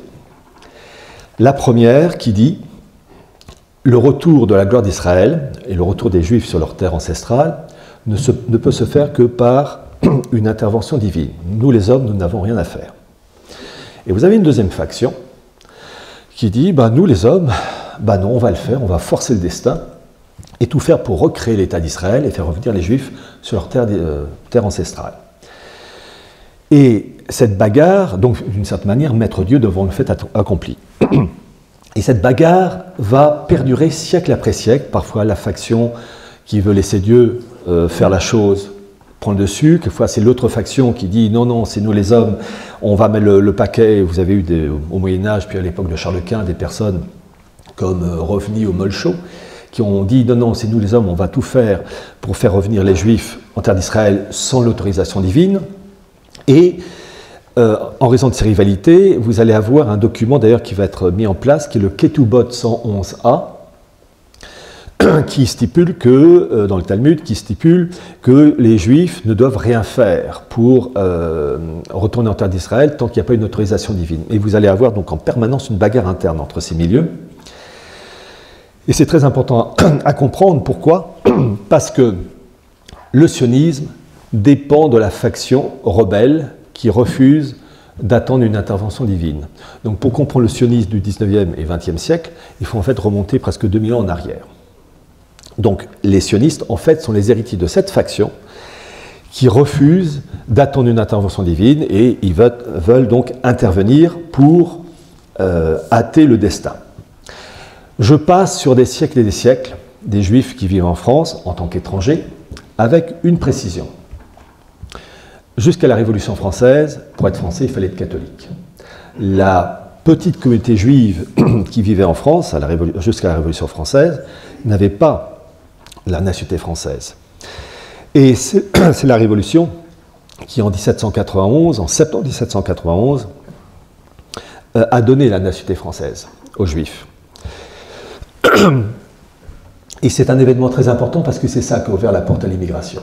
La première qui dit le retour de la gloire d'Israël et le retour des Juifs sur leur terre ancestrale ne peut se faire que par une intervention divine. Nous, les hommes, nous n'avons rien à faire. Et vous avez une deuxième faction qui dit nous, les hommes, non, on va le faire, on va forcer le destin et tout faire pour recréer l'État d'Israël et faire revenir les Juifs sur leur terre ancestrale. Et cette bagarre, donc d'une certaine manière, mettre Dieu devant le fait accompli. Et cette bagarre va perdurer siècle après siècle. Parfois, la faction qui veut laisser Dieu faire la chose prend le dessus. Quelquefois, c'est l'autre faction qui dit non, c'est nous les hommes, on va mettre le paquet. Vous avez eu au Moyen-Âge, puis à l'époque de Charles Quint, des personnes comme Rovny ou Molcho, qui ont dit non, c'est nous les hommes, on va tout faire pour faire revenir les Juifs en terre d'Israël sans l'autorisation divine. Et en raison de ces rivalités, vous allez avoir un document d'ailleurs qui va être mis en place, qui est le Ketubot 111a, qui stipule que, dans le Talmud, qui stipule que les Juifs ne doivent rien faire pour retourner en terre d'Israël tant qu'il n'y a pas une autorisation divine. Et vous allez avoir donc en permanence une bagarre interne entre ces milieux. Et c'est très important à comprendre. Pourquoi ? Parce que le sionisme dépend de la faction rebelle qui refuse d'attendre une intervention divine. Donc pour comprendre le sionisme du 19e et 20e siècle, il faut en fait remonter presque 2000 ans en arrière. Donc les sionistes, en fait, sont les héritiers de cette faction qui refusent d'attendre une intervention divine et ils veulent donc intervenir pour hâter le destin. Je passe sur des siècles et des siècles des Juifs qui vivent en France en tant qu'étrangers avec une précision. Jusqu'à la Révolution française, pour être français, il fallait être catholique. La petite communauté juive qui vivait en France, jusqu'à la Révolution française, n'avait pas la nationalité française. Et c'est la Révolution qui, en septembre 1791, a donné la nationalité française aux Juifs. Et c'est un événement très important parce que c'est ça qui a ouvert la porte à l'immigration.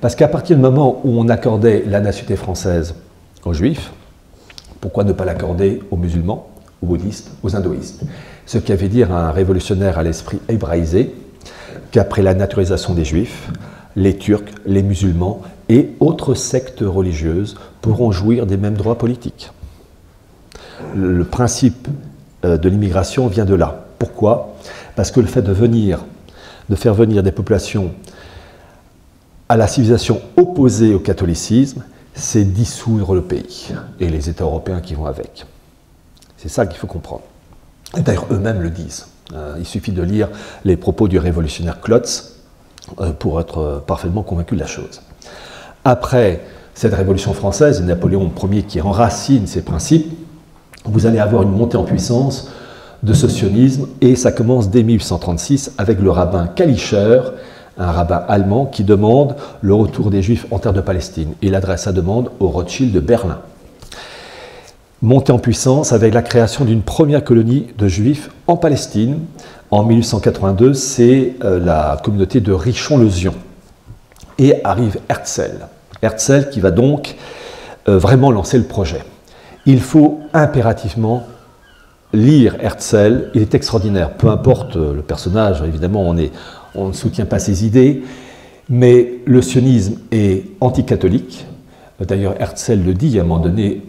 Parce qu'à partir du moment où on accordait la nationalité française aux Juifs, pourquoi ne pas l'accorder aux musulmans, aux bouddhistes, aux hindouistes ? Ce qui avait dire à un révolutionnaire à l'esprit hébraïsé qu'après la naturalisation des Juifs, les Turcs, les musulmans et autres sectes religieuses pourront jouir des mêmes droits politiques. Le principe de l'immigration vient de là. Pourquoi ? Parce que le fait de faire venir des populations à la civilisation opposée au catholicisme, c'est dissoudre le pays et les États européens qui vont avec. C'est ça qu'il faut comprendre. Et d'ailleurs, eux-mêmes le disent. Il suffit de lire les propos du révolutionnaire Klotz pour être parfaitement convaincu de la chose. Après cette Révolution française, Napoléon Ier qui enracine ces principes, vous allez avoir une montée en puissance de ce sionisme, et ça commence dès 1836 avec le rabbin Kalischer, un rabbin allemand qui demande le retour des Juifs en terre de Palestine. Il adresse sa demande au Rothschild de Berlin. Montée en puissance avec la création d'une première colonie de Juifs en Palestine. En 1882, c'est la communauté de Richon-le-Zion. Et arrive Herzl. Herzl qui va donc vraiment lancer le projet. Il faut impérativement lire Herzl, il est extraordinaire, peu importe le personnage, évidemment on ne soutient pas ses idées, mais le sionisme est anticatholique. D'ailleurs Herzl le dit à un moment donné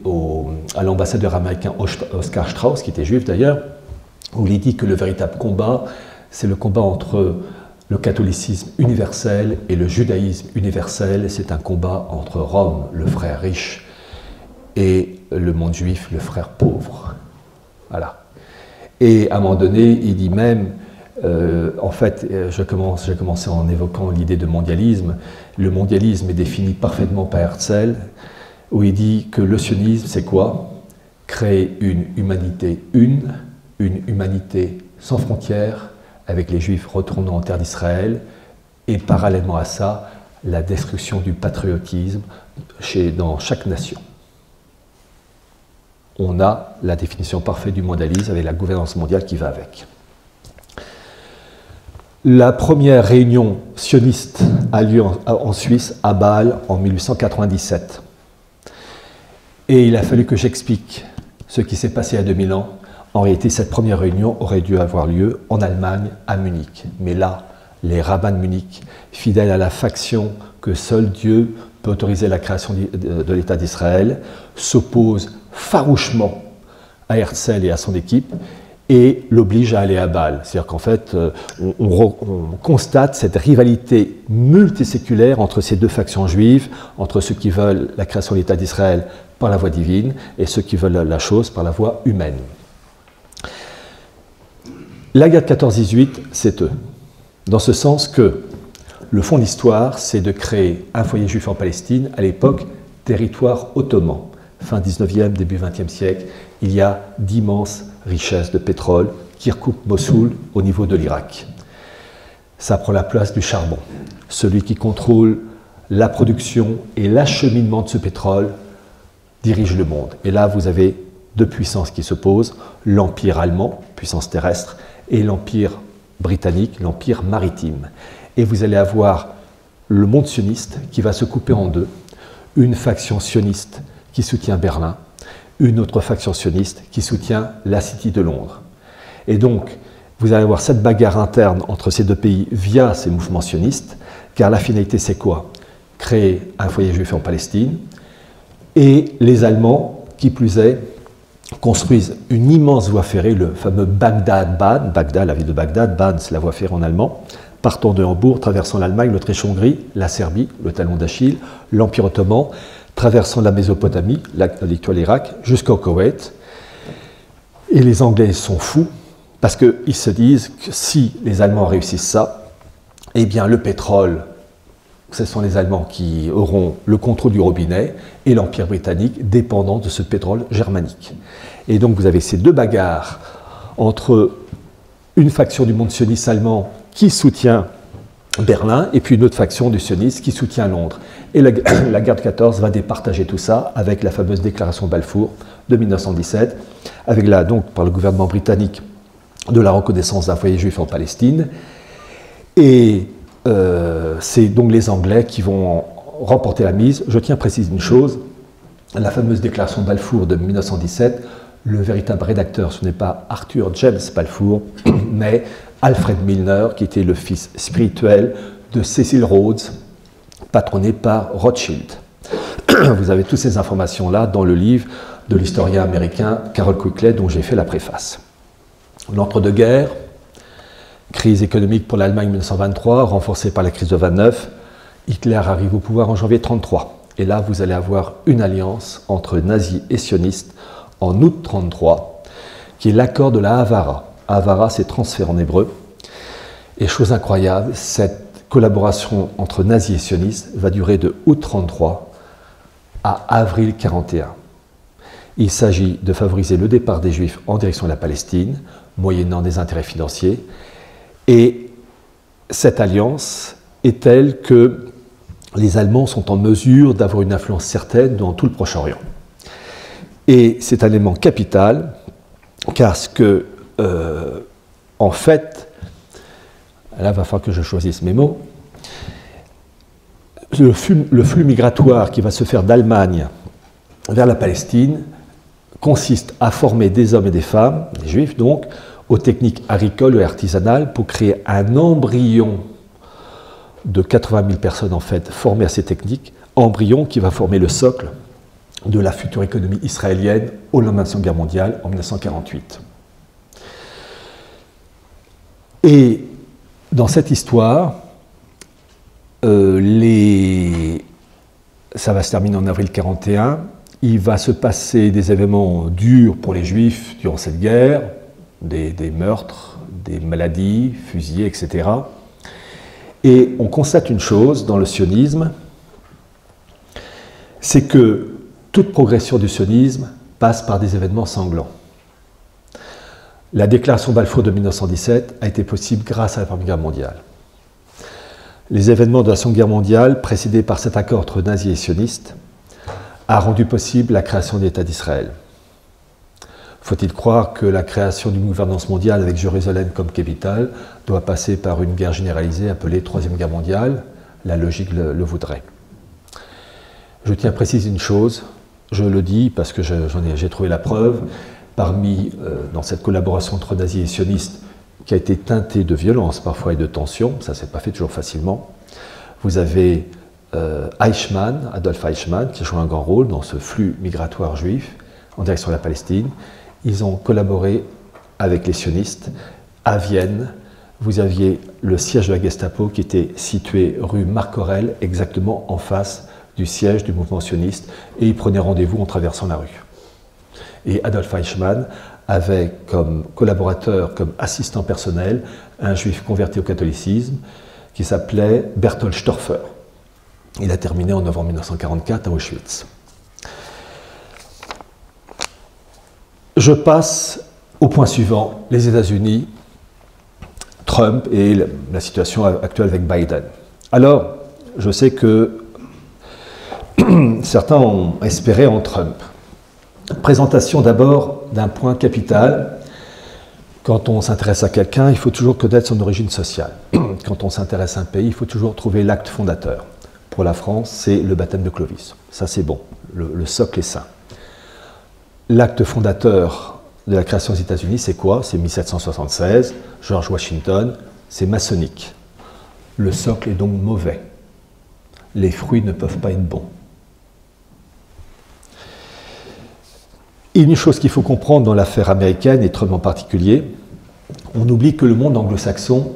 à l'ambassadeur américain Oscar Strauss, qui était juif d'ailleurs, où il dit que le véritable combat, c'est le combat entre le catholicisme universel et le judaïsme universel. C'est un combat entre Rome, le frère riche, et le monde juif, le frère pauvre. Voilà. Et à un moment donné, il dit même, En fait, j'ai commencé en évoquant l'idée de mondialisme. Le mondialisme est défini parfaitement par Herzl, où il dit que le sionisme, c'est quoi? Créer une humanité sans frontières, avec les Juifs retournant en terre d'Israël, et parallèlement à ça, la destruction du patriotisme dans chaque nation. On a la définition parfaite du mondialisme avec la gouvernance mondiale qui va avec. La première réunion sioniste a lieu en Suisse, à Bâle, en 1897. Et il a fallu que j'explique ce qui s'est passé il y a 2000 ans. En réalité, cette première réunion aurait dû avoir lieu en Allemagne, à Munich. Mais là, les rabbins de Munich, fidèles à la faction que seul Dieu peut autoriser la création de l'État d'Israël, s'opposent farouchement à Herzl et à son équipe et l'obligent à aller à Bâle. C'est-à-dire qu'en fait, on constate cette rivalité multiséculaire entre ces deux factions juives, entre ceux qui veulent la création de l'État d'Israël par la voie divine et ceux qui veulent la chose par la voie humaine. La guerre de 14-18, c'est eux. Dans ce sens que le fond de l'histoire, c'est de créer un foyer juif en Palestine, à l'époque, territoire ottoman. Fin 19e, début 20e siècle, il y a d'immenses richesses de pétrole, Kirkouk, Mossoul, au niveau de l'Irak. Ça prend la place du charbon. Celui qui contrôle la production et l'acheminement de ce pétrole dirige le monde. Et là, vous avez deux puissances qui s'opposent, l'Empire allemand, puissance terrestre, et l'Empire britannique, l'Empire maritime. Et vous allez avoir le monde sioniste qui va se couper en deux, une faction sioniste qui soutient Berlin, une autre faction sioniste qui soutient la City de Londres. Et donc, vous allez avoir cette bagarre interne entre ces deux pays via ces mouvements sionistes, car la finalité c'est quoi? Créer un foyer juif en Palestine, et les Allemands, qui plus est, construisent une immense voie ferrée, le fameux Bagdad-Bahn, Bagdad, la ville de Bagdad, Bahn c'est la voie ferrée en allemand, partant de Hambourg, traversant l'Allemagne, l'Autriche-Hongrie, la Serbie, le talon d'Achille, l'Empire ottoman, traversant la Mésopotamie, l'actuel Irak, jusqu'au Koweït. Et les Anglais sont fous, parce qu'ils se disent que si les Allemands réussissent ça, eh bien le pétrole, ce sont les Allemands qui auront le contrôle du robinet et l'Empire britannique dépendant de ce pétrole germanique. Et donc vous avez ces deux bagarres entre une faction du monde sioniste allemand qui soutient Berlin et puis une autre faction du sionisme qui soutient Londres. Et la guerre de 14 va départager tout ça avec la fameuse déclaration Balfour de 1917, avec donc par le gouvernement britannique de la reconnaissance d'un foyer juif en Palestine. Et c'est donc les Anglais qui vont remporter la mise. Je tiens à préciser une chose, la fameuse déclaration Balfour de 1917, le véritable rédacteur, ce n'est pas Arthur James Balfour, mais Alfred Milner, qui était le fils spirituel de Cecil Rhodes, patronné par Rothschild. Vous avez toutes ces informations-là dans le livre de l'historien américain Carroll Quigley, dont j'ai fait la préface. L'entre-deux-guerres, crise économique pour l'Allemagne 1923, renforcée par la crise de 29, Hitler arrive au pouvoir en janvier 1933. Et là, vous allez avoir une alliance entre nazis et sionistes en août 1933, qui est l'accord de la Havara. Havara, c'est transfert en hébreu. Et chose incroyable, cette collaboration entre nazis et sionistes va durer de août 1933 à avril 1941. Il s'agit de favoriser le départ des Juifs en direction de la Palestine, moyennant des intérêts financiers. Et cette alliance est telle que les Allemands sont en mesure d'avoir une influence certaine dans tout le Proche-Orient. Et c'est un élément capital, car en fait, là, il va falloir que je choisisse mes mots, le flux migratoire qui va se faire d'Allemagne vers la Palestine consiste à former des hommes et des femmes, des Juifs donc, aux techniques agricoles et artisanales pour créer un embryon de 80 000 personnes en fait formées à ces techniques, embryon qui va former le socle de la future économie israélienne au lendemain de la Seconde Guerre mondiale en 1948. Et dans cette histoire, ça va se terminer en avril 1941, il va se passer des événements durs pour les Juifs durant cette guerre, des meurtres, des maladies, fusillés, etc. Et on constate une chose dans le sionisme, c'est que toute progression du sionisme passe par des événements sanglants. La déclaration Balfour de 1917 a été possible grâce à la Première Guerre mondiale. Les événements de la Seconde Guerre mondiale, précédés par cet accord entre nazis et sionistes, a rendu possible la création de l'État d'Israël. Faut-il croire que la création d'une gouvernance mondiale avec Jérusalem comme capitale doit passer par une guerre généralisée appelée Troisième Guerre mondiale? La logique le voudrait. Je tiens à préciser une chose, je le dis parce que j'ai trouvé la preuve, dans cette collaboration entre nazis et sionistes, qui a été teintée de violence parfois et de tension, ça ne s'est pas fait toujours facilement, vous avez Adolf Eichmann, qui joue un grand rôle dans ce flux migratoire juif en direction de la Palestine. Ils ont collaboré avec les sionistes. À Vienne, vous aviez le siège de la Gestapo qui était situé rue Marc Aurèle, exactement en face du siège du mouvement sioniste, et ils prenaient rendez-vous en traversant la rue. Et Adolf Eichmann avait comme collaborateur, comme assistant personnel, un juif converti au catholicisme qui s'appelait Berthold Storfer. Il a terminé en novembre 1944 à Auschwitz. Je passe au point suivant, les États-Unis, Trump et la situation actuelle avec Biden. Alors, je sais que certains ont espéré en Trump. Présentation d'abord d'un point capital. Quand on s'intéresse à quelqu'un, il faut toujours connaître son origine sociale. Quand on s'intéresse à un pays, il faut toujours trouver l'acte fondateur. Pour la France, c'est le baptême de Clovis. Ça, c'est bon. Le socle est sain. L'acte fondateur de la création des États-Unis, c'est quoi? C'est 1776, George Washington, c'est maçonnique. Le socle est donc mauvais. Les fruits ne peuvent pas être bons. Et une chose qu'il faut comprendre dans l'affaire américaine, et Trump en particulier, on oublie que le monde anglo-saxon,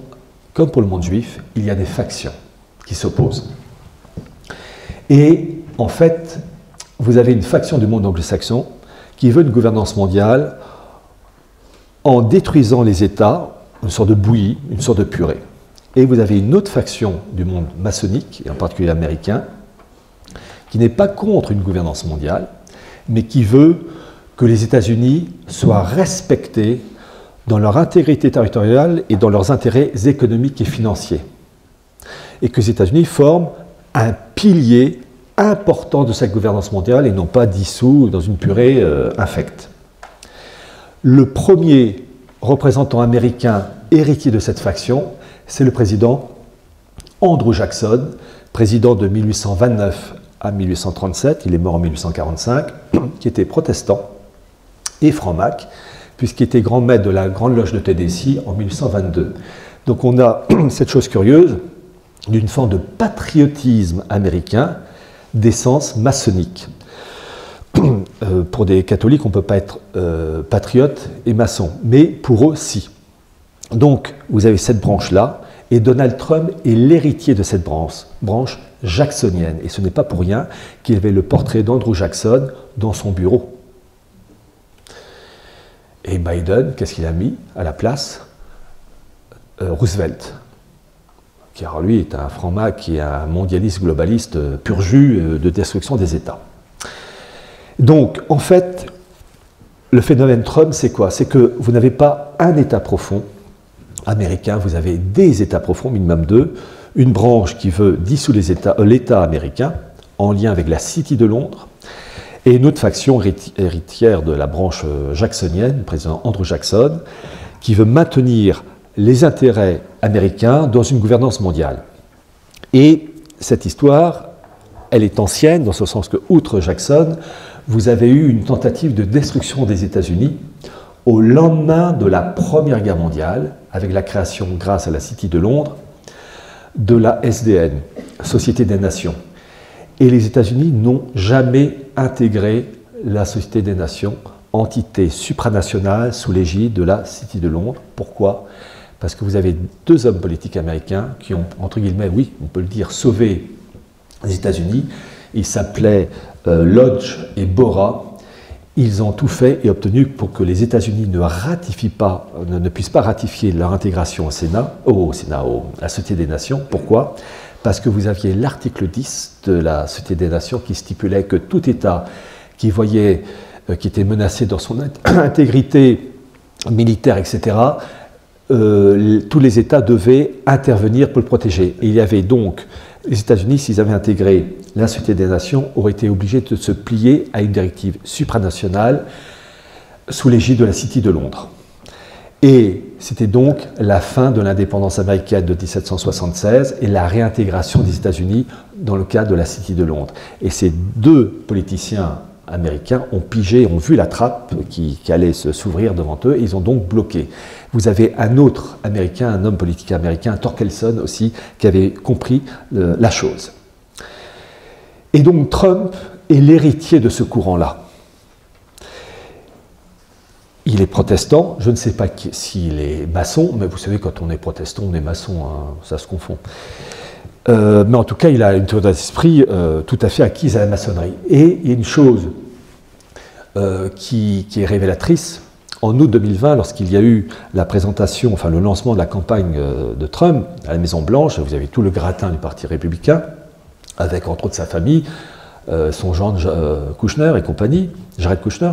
comme pour le monde juif, il y a des factions qui s'opposent. Et en fait, vous avez une faction du monde anglo-saxon qui veut une gouvernance mondiale en détruisant les États, une sorte de bouillie, une sorte de purée. Et vous avez une autre faction du monde maçonnique, et en particulier américain, qui n'est pas contre une gouvernance mondiale, mais qui veut que les États-Unis soient respectés dans leur intégrité territoriale et dans leurs intérêts économiques et financiers. Et que les États-Unis forment un pilier important de cette gouvernance mondiale et non pas dissous dans une purée infecte. Le premier représentant américain héritier de cette faction, c'est le président Andrew Jackson, président de 1829 à 1837, il est mort en 1845, qui était protestant et franc-mac, puisqu'il était grand maître de la Grande Loge de Tennessee en 1822. Donc on a cette chose curieuse d'une forme de patriotisme américain d'essence maçonnique. Pour des catholiques, on ne peut pas être patriote et maçon, mais pour eux, si. Donc vous avez cette branche-là, et Donald Trump est l'héritier de cette branche jacksonienne. Et ce n'est pas pour rien qu'il avait le portrait d'Andrew Jackson dans son bureau. Et Biden, qu'est-ce qu'il a mis à la place? Roosevelt, qui alors lui est un franc-mac, qui est un mondialiste globaliste pur jus de destruction des États. Donc, en fait, le phénomène Trump, c'est quoi? C'est que vous n'avez pas un État profond américain, vous avez des États profonds, minimum deux, une branche qui veut dissoudre l'État américain, en lien avec la City de Londres, et une autre faction héritière de la branche jacksonienne, le président Andrew Jackson, qui veut maintenir les intérêts américains dans une gouvernance mondiale. Et cette histoire, elle est ancienne, dans ce sens que, outre Jackson, vous avez eu une tentative de destruction des États-Unis au lendemain de la Première Guerre mondiale, avec la création, grâce à la City de Londres, de la SDN, Société des Nations. Et les États-Unis n'ont jamais intégré la Société des Nations, entité supranationale sous l'égide de la City de Londres. Pourquoi? Parce que vous avez deux hommes politiques américains qui ont, entre guillemets, oui, on peut le dire, sauvé les États-Unis. Ils s'appelaient Lodge et Bora. ils ont tout fait et obtenu pour que les États-Unis ne puissent pas ratifier leur intégration à la Société des Nations. Pourquoi? Parce que vous aviez l'article 10 de la Société des Nations qui stipulait que tout État qui était menacé dans son intégrité militaire, etc., tous les États devaient intervenir pour le protéger. Et il y avait donc, les États-Unis, s'ils avaient intégré la Société des Nations, auraient été obligés de se plier à une directive supranationale sous l'égide de la City de Londres. Et c'était donc la fin de l'indépendance américaine de 1776 et la réintégration des États-Unis dans le cadre de la City de Londres. Et ces deux politiciens américains ont pigé, ont vu la trappe qui allait s'ouvrir devant eux, et ils ont donc bloqué. Vous avez un autre Américain, un homme politique américain, Torkelson aussi, qui avait compris la chose. Et donc Trump est l'héritier de ce courant-là. Il est protestant, je ne sais pas s'il est maçon, mais vous savez, quand on est protestant, on est maçon, hein, ça se confond. Mais en tout cas, il a une tour d'esprit tout à fait acquise à la maçonnerie. Et il y a une chose qui est révélatrice. En août 2020, lorsqu'il y a eu la présentation, enfin le lancement de la campagne de Trump à la Maison-Blanche, vous avez tout le gratin du Parti républicain, avec entre autres sa famille, son gendre Kushner et compagnie, Jared Kushner.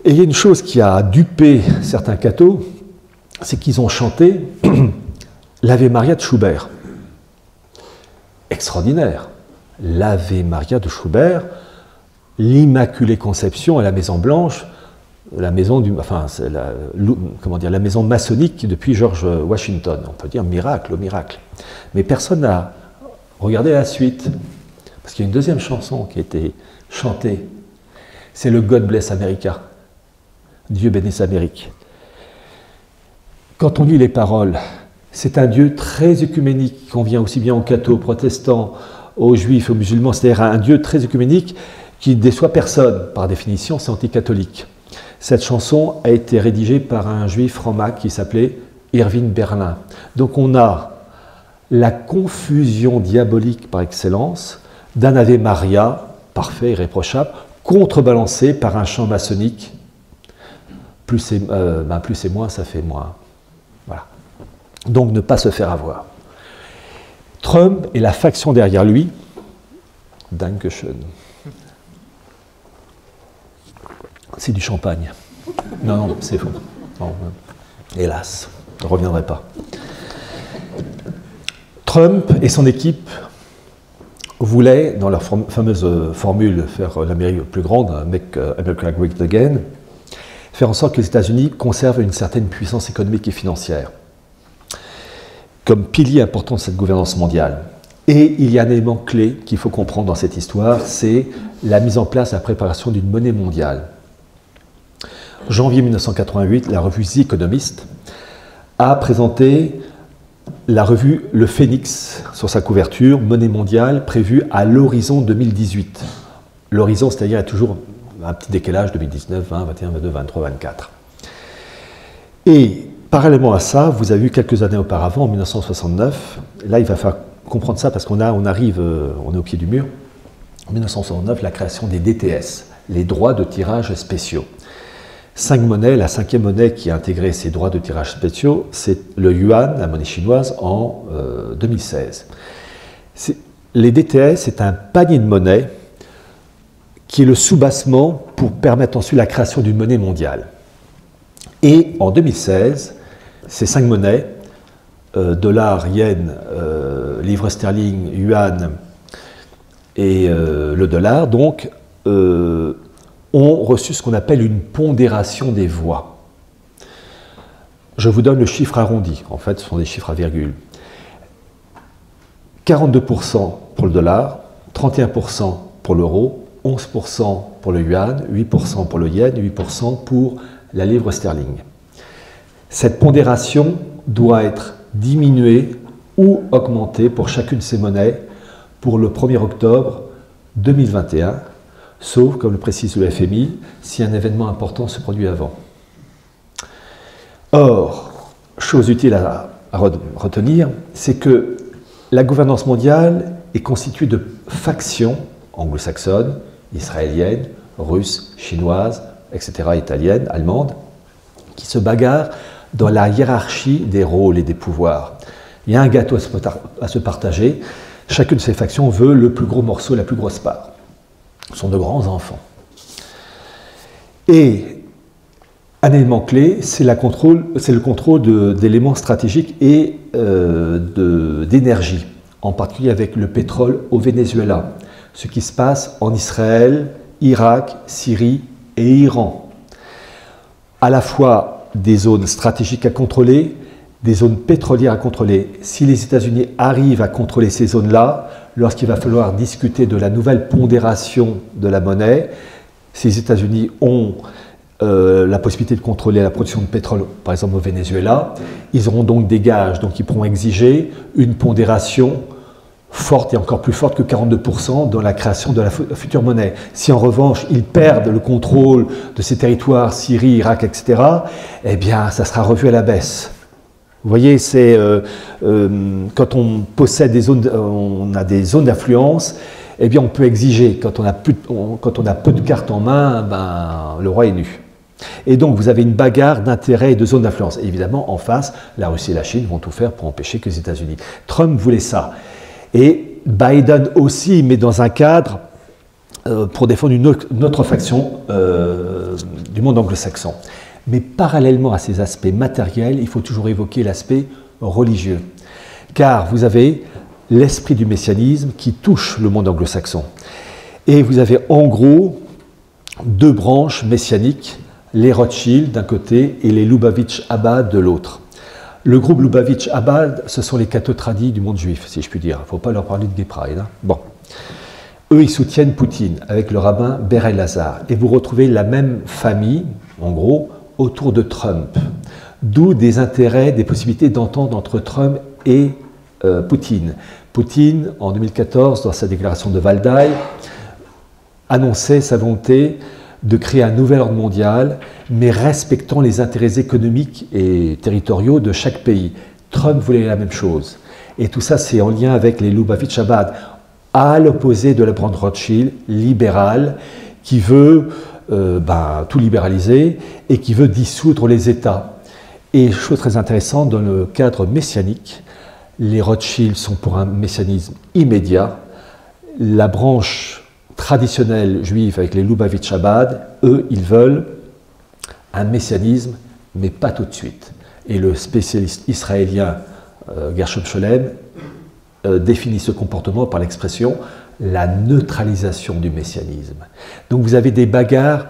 Et il y a une chose qui a dupé certains cathos, c'est qu'ils ont chanté l'Ave Maria de Schubert. Extraordinaire. L'Ave Maria de Schubert, l'Immaculée Conception à la Maison-Blanche, la maison la maison maçonnique depuis George Washington. On peut dire miracle au miracle. Mais personne n'a regardé la suite. Parce qu'il y a une deuxième chanson qui a été chantée. C'est le God Bless America. Dieu bénisse l'Amérique. Quand on lit les paroles, c'est un Dieu très œcuménique, qui convient aussi bien aux cathos, aux protestants, aux juifs, aux musulmans, c'est-à-dire un Dieu très œcuménique qui ne déçoit personne. Par définition, c'est anticatholique. Cette chanson a été rédigée par un juif franc-mac qui s'appelait Irving Berlin. Donc on a la confusion diabolique par excellence d'un Ave Maria, parfait, irréprochable, contrebalancé par un chant maçonnique. Plus c'est moins, ça fait moins. Voilà. Donc ne pas se faire avoir. Trump et la faction derrière lui, Dankeschön. C'est du champagne. Non, c'est faux. Non, hélas, je ne reviendrai pas. Trump et son équipe voulaient, dans leur fameuse formule, faire l'Amérique plus grande, Make America Great Again, faire en sorte que les États-Unis conservent une certaine puissance économique et financière comme pilier important de cette gouvernance mondiale. Et il y a un élément clé qu'il faut comprendre dans cette histoire, c'est la mise en place, la préparation d'une monnaie mondiale. Janvier 1988, la revue The Economist a présenté la revue Le Phénix sur sa couverture, monnaie mondiale prévue à l'horizon 2018. L'horizon, c'est-à-dire, il y a toujours un petit décalage 2019, 20, 21, 22, 23, 24. Et parallèlement à ça, vous avez vu quelques années auparavant, en 1969, là il va falloir comprendre ça parce on est au pied du mur, en 1969, la création des DTS, les droits de tirage spéciaux. 5 monnaies, la 5e monnaie qui a intégré ces droits de tirage spéciaux, c'est le yuan, la monnaie chinoise, en 2016. Les DTS, c'est un panier de monnaies qui est le soubassement pour permettre ensuite la création d'une monnaie mondiale. Et en 2016, ces 5 monnaies, dollar, yen, livre sterling, yuan et le dollar, donc, ont reçu ce qu'on appelle une pondération des voix. Je vous donne le chiffre arrondi, en fait ce sont des chiffres à virgule. 42% pour le dollar, 31% pour l'euro, 11% pour le yuan, 8% pour le yen, 8% pour la livre sterling. Cette pondération doit être diminuée ou augmentée pour chacune de ces monnaies pour le 1er octobre 2021, sauf, comme le précise le FMI, si un événement important se produit avant. Or, chose utile à retenir, c'est que la gouvernance mondiale est constituée de factions anglo-saxonnes, israéliennes, russe, chinoise, etc., italienne, allemande, qui se bagarrent dans la hiérarchie des rôles et des pouvoirs. Il y a un gâteau à se partager. Chacune de ces factions veut le plus gros morceau, la plus grosse part. Ce sont de grands enfants. Et un élément clé, c'est le contrôle d'éléments stratégiques et d'énergie, en particulier avec le pétrole au Venezuela, ce qui se passe en Israël, Irak, Syrie et Iran. À la fois des zones stratégiques à contrôler, des zones pétrolières à contrôler. Si les États-Unis arrivent à contrôler ces zones-là, lorsqu'il va falloir discuter de la nouvelle pondération de la monnaie, si les États-Unis ont la possibilité de contrôler la production de pétrole, par exemple au Venezuela, ils auront donc des gages, donc ils pourront exiger une pondération forte et encore plus forte que 42% dans la création de la future monnaie. Si en revanche ils perdent le contrôle de ces territoires, Syrie, Irak, etc., eh bien ça sera revu à la baisse. Vous voyez, c'est quand on possède des zones, on a des zones d'influence, eh bien on peut exiger. Quand on a peu de cartes en main, ben, le roi est nu. Et donc vous avez une bagarre d'intérêts et de zones d'influence. Évidemment, en face, la Russie et la Chine vont tout faire pour empêcher que les États-Unis. Trump voulait ça. Et Biden aussi, mais dans un cadre pour défendre une autre faction du monde anglo-saxon. Mais parallèlement à ces aspects matériels, il faut toujours évoquer l'aspect religieux. Car vous avez l'esprit du messianisme qui touche le monde anglo-saxon. Et vous avez en gros deux branches messianiques, les Rothschild d'un côté et les Lubavitch-Chabad de l'autre. Le groupe Lubavitch-Chabad, ce sont les cathos tradis du monde juif, si je puis dire. Il ne faut pas leur parler de Gay Pride. Hein. Bon. Eux, ils soutiennent Poutine avec le rabbin Ber Elazar. Et vous retrouvez la même famille, en gros, autour de Trump. D'où des intérêts, des possibilités d'entente entre Trump et Poutine. Poutine, en 2014, dans sa déclaration de Valdai, annonçait sa volonté de créer un nouvel ordre mondial, mais respectant les intérêts économiques et territoriaux de chaque pays. Trump voulait la même chose. Et tout ça, c'est en lien avec les Lubavitch-Chabad, à l'opposé de la branche Rothschild libérale, qui veut tout libéraliser et qui veut dissoudre les États. Et chose très intéressante, dans le cadre messianique, les Rothschild sont pour un messianisme immédiat. La branche traditionnelle juive avec les Lubavitch-Chabad, eux, ils veulent un messianisme, mais pas tout de suite. Et le spécialiste israélien Gershom Scholem définit ce comportement par l'expression la neutralisation du messianisme. Donc vous avez des bagarres,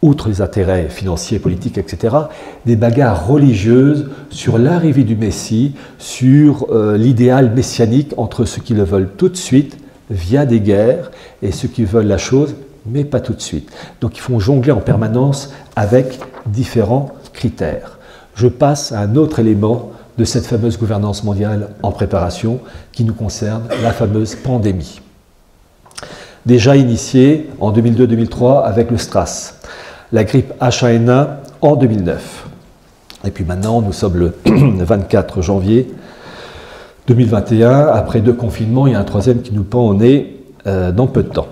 outre les intérêts financiers, politiques, etc., des bagarres religieuses sur l'arrivée du Messie, sur l'idéal messianique entre ceux qui le veulent tout de suite, via des guerres, et ceux qui veulent la chose, mais pas tout de suite. Donc ils font jongler en permanence avec différents critères. Je passe à un autre élément de cette fameuse gouvernance mondiale en préparation qui nous concerne, la fameuse pandémie. Déjà initiée en 2002-2003 avec le STRAS, la grippe H1N1 en 2009. Et puis maintenant, nous sommes le 24 janvier 2021, après 2 confinements, il y a un troisième qui nous pend au nez dans peu de temps.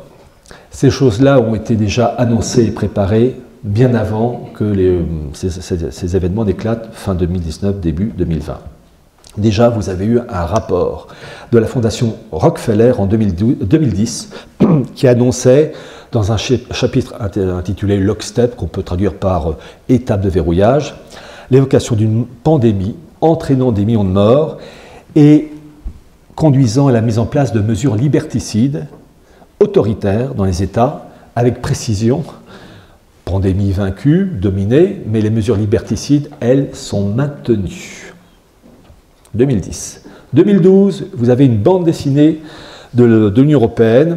Ces choses-là ont été déjà annoncées et préparées bien avant que ces événements n'éclatent fin 2019, début 2020. Déjà, vous avez eu un rapport de la Fondation Rockefeller en 2010 qui annonçait, dans un chapitre intitulé « Lockstep », qu'on peut traduire par « étape de verrouillage », l'évocation d'une pandémie entraînant des millions de morts et conduisant à la mise en place de mesures liberticides, autoritaires dans les États, avec précision. Pandémie vaincue, dominée, mais les mesures liberticides, elles, sont maintenues. 2010. 2012, vous avez une bande dessinée de l'Union européenne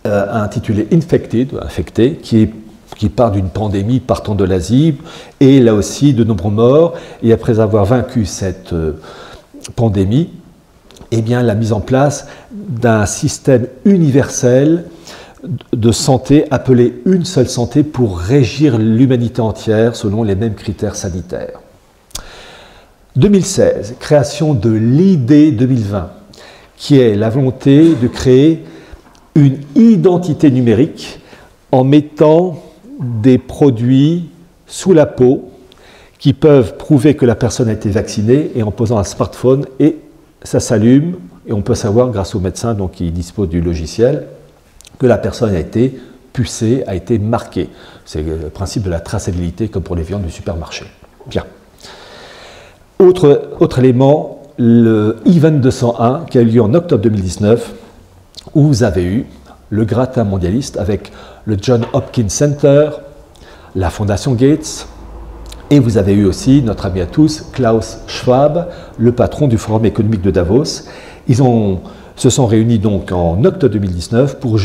intitulée Infected, infecté, qui part d'une pandémie partant de l'Asie, et là aussi de nombreux morts. Et après avoir vaincu cette pandémie, eh bien, la mise en place d'un système universel de santé appelé une seule santé pour régir l'humanité entière selon les mêmes critères sanitaires. 2016, création de l'ID 2020, qui est la volonté de créer une identité numérique en mettant des produits sous la peau qui peuvent prouver que la personne a été vaccinée et en posant un smartphone et ça s'allume et on peut savoir grâce au médecin donc, qui dispose du logiciel que la personne a été pucée, a été marquée. C'est le principe de la traçabilité comme pour les viandes du supermarché. Bien. Autre élément, le Event 201 qui a eu lieu en octobre 2019 où vous avez eu le gratin mondialiste avec le John Hopkins Center, la Fondation Gates, et vous avez eu aussi notre ami à tous, Klaus Schwab, le patron du Forum économique de Davos. Ils se sont réunis donc en octobre 2019 pour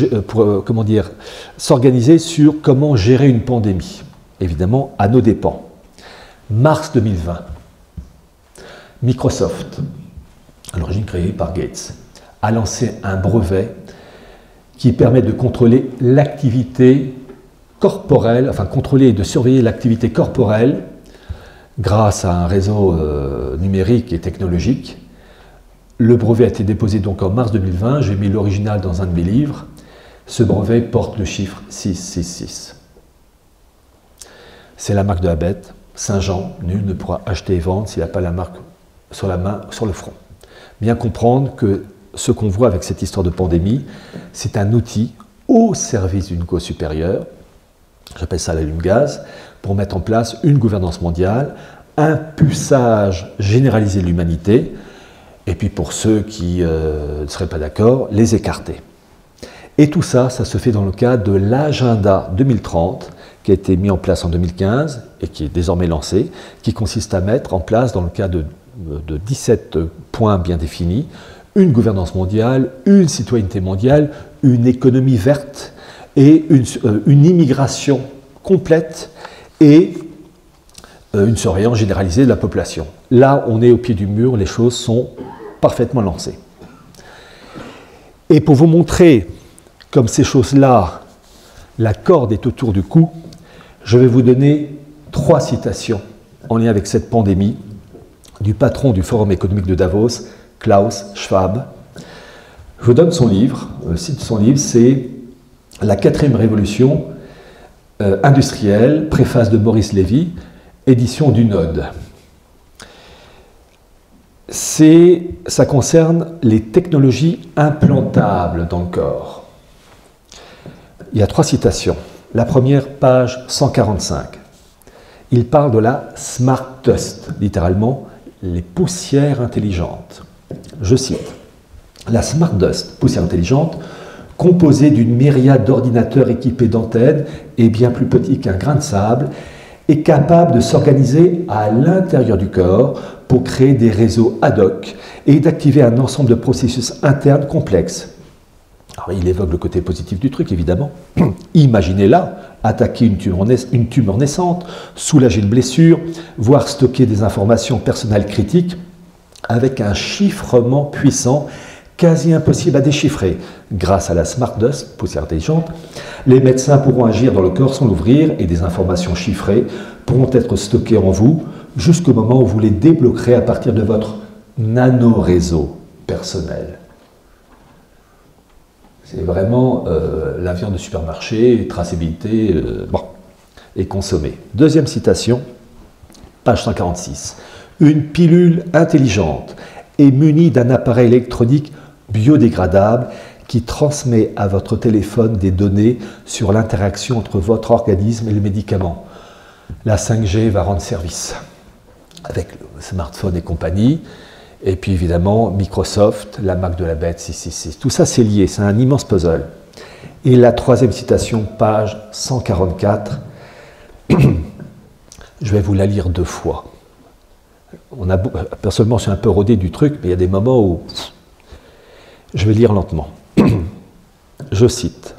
s'organiser sur comment gérer une pandémie, évidemment à nos dépens. Mars 2020, Microsoft, à l'origine créé par Gates, a lancé un brevet qui permet de contrôler l'activité corporelle, enfin contrôler et de surveiller l'activité corporelle grâce à un réseau numérique et technologique. Le brevet a été déposé donc en mars 2020, j'ai mis l'original dans un de mes livres. Ce brevet porte le chiffre 666. C'est la marque de la bête, Saint-Jean, nul ne pourra acheter et vendre s'il n'a pas la marque sur la main, sur le front. Bien comprendre que ce qu'on voit avec cette histoire de pandémie, c'est un outil au service d'une cause supérieure, j'appelle ça l'allume-gaz, pour mettre en place une gouvernance mondiale, un puçage généralisé de l'humanité, et puis pour ceux qui ne seraient pas d'accord, les écarter. Et tout ça, ça se fait dans le cadre de l'agenda 2030, qui a été mis en place en 2015 et qui est désormais lancé, qui consiste à mettre en place, dans le cadre de 17 points bien définis, une gouvernance mondiale, une citoyenneté mondiale, une économie verte et une immigration complète et une surveillance généralisée de la population. Là, on est au pied du mur, les choses sont parfaitement lancées. Et pour vous montrer comme ces choses-là, la corde est autour du cou, je vais vous donner 3 citations en lien avec cette pandémie du patron du Forum économique de Davos, Klaus Schwab. Je vous donne son livre, le titre de son livre, c'est « La 4e révolution industrielle », préface de Maurice Lévy, édition du Node. Ça concerne les technologies implantables dans le corps. Il y a 3 citations. La première, page 145. Il parle de la Smart Dust, littéralement les poussières intelligentes. Je cite, la Smart Dust, poussière intelligente, composée d'une myriade d'ordinateurs équipés d'antennes et bien plus petits qu'un grain de sable, est capable de s'organiser à l'intérieur du corps pour créer des réseaux ad hoc et d'activer un ensemble de processus internes complexes. Alors, il évoque le côté positif du truc, évidemment. Imaginez-la, attaquer une tumeur naissante, soulager une blessure, voire stocker des informations personnelles critiques avec un chiffrement puissant, quasi impossible à déchiffrer. Grâce à la Smart Dust, poussière intelligente, les médecins pourront agir dans le corps sans l'ouvrir et des informations chiffrées pourront être stockées en vous jusqu'au moment où vous les débloquerez à partir de votre nano-réseau personnel. C'est vraiment la viande de supermarché, traçabilité, et consommée. Deuxième citation, page 146. Une pilule intelligente est munie d'un appareil électronique biodégradable qui transmet à votre téléphone des données sur l'interaction entre votre organisme et le médicament. La 5G va rendre service avec le smartphone et compagnie. Et puis évidemment, Microsoft, la marque de la bête, 666. Tout ça, c'est lié, c'est un immense puzzle. Et la 3e citation, page 144, je vais vous la lire 2 fois. Personnellement, je suis un peu rodé du truc, mais il y a des moments où je vais lire lentement. Je cite.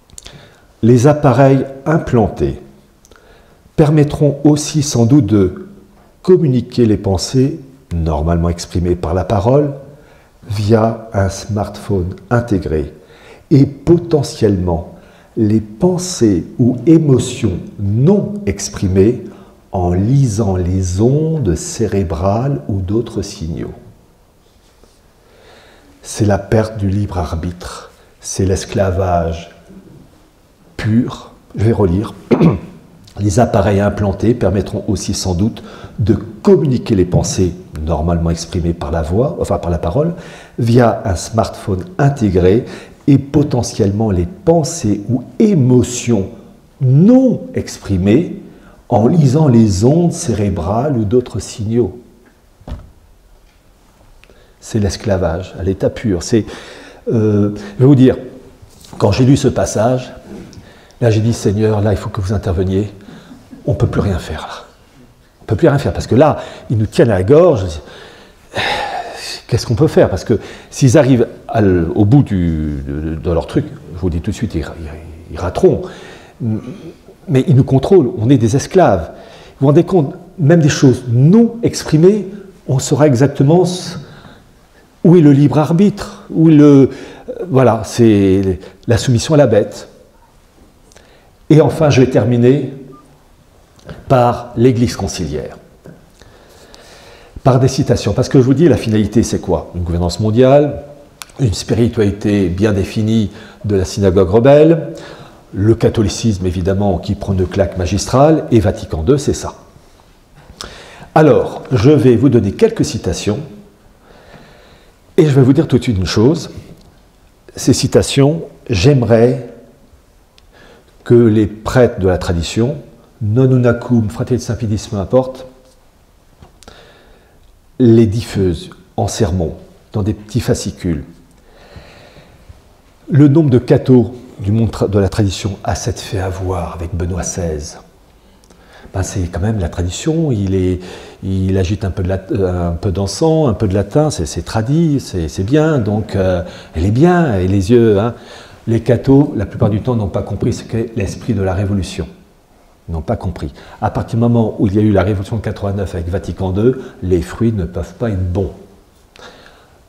« Les appareils implantés permettront aussi sans doute de communiquer les pensées normalement exprimées par la parole via un smartphone intégré et potentiellement les pensées ou émotions non exprimées en lisant les ondes cérébrales ou d'autres signaux. C'est la perte du libre arbitre, c'est l'esclavage pur, je vais relire, les appareils implantés permettront aussi sans doute de communiquer les pensées normalement exprimées par la voix, enfin par la parole, via un smartphone intégré et potentiellement les pensées ou émotions non exprimées en lisant les ondes cérébrales ou d'autres signaux. C'est l'esclavage à l'état pur. Je vais vous dire, quand j'ai lu ce passage, là j'ai dit, Seigneur, là il faut que vous interveniez, on ne peut plus rien faire là. On ne peut plus rien faire, parce que là, ils nous tiennent à la gorge. Qu'est-ce qu'on peut faire? Parce que s'ils arrivent au bout de leur truc, je vous dis tout de suite, ils rateront. Mais ils nous contrôlent, on est des esclaves. Vous vous rendez compte, même des choses non exprimées, on saura exactement où est le libre arbitre, voilà, c'est la soumission à la bête. Et enfin, je vais terminer par l'Église conciliaire. Par des citations, parce que je vous dis, la finalité, c'est quoi? Une gouvernance mondiale, une spiritualité bien définie de la synagogue rebelle, le catholicisme, évidemment, qui prend une claque magistrale, et Vatican II, c'est ça. Alors, je vais vous donner quelques citations, et je vais vous dire tout de suite une chose. Ces citations, j'aimerais que les prêtres de la tradition, non unacum, fratelli Saint-Pédis, peu importe, les diffusent en sermons, dans des petits fascicules. Le nombre de cathos du monde de la tradition a cette fait avoir avec Benoît XVI. Ben c'est quand même la tradition, il agite un peu d'encens, un peu de latin, c'est tradit, c'est bien, donc elle est bien, et les yeux, hein. Les cathos, la plupart du temps, n'ont pas compris ce qu'est l'esprit de la Révolution. Ils n'ont pas compris. À partir du moment où il y a eu la Révolution de 89 avec Vatican II, les fruits ne peuvent pas être bons.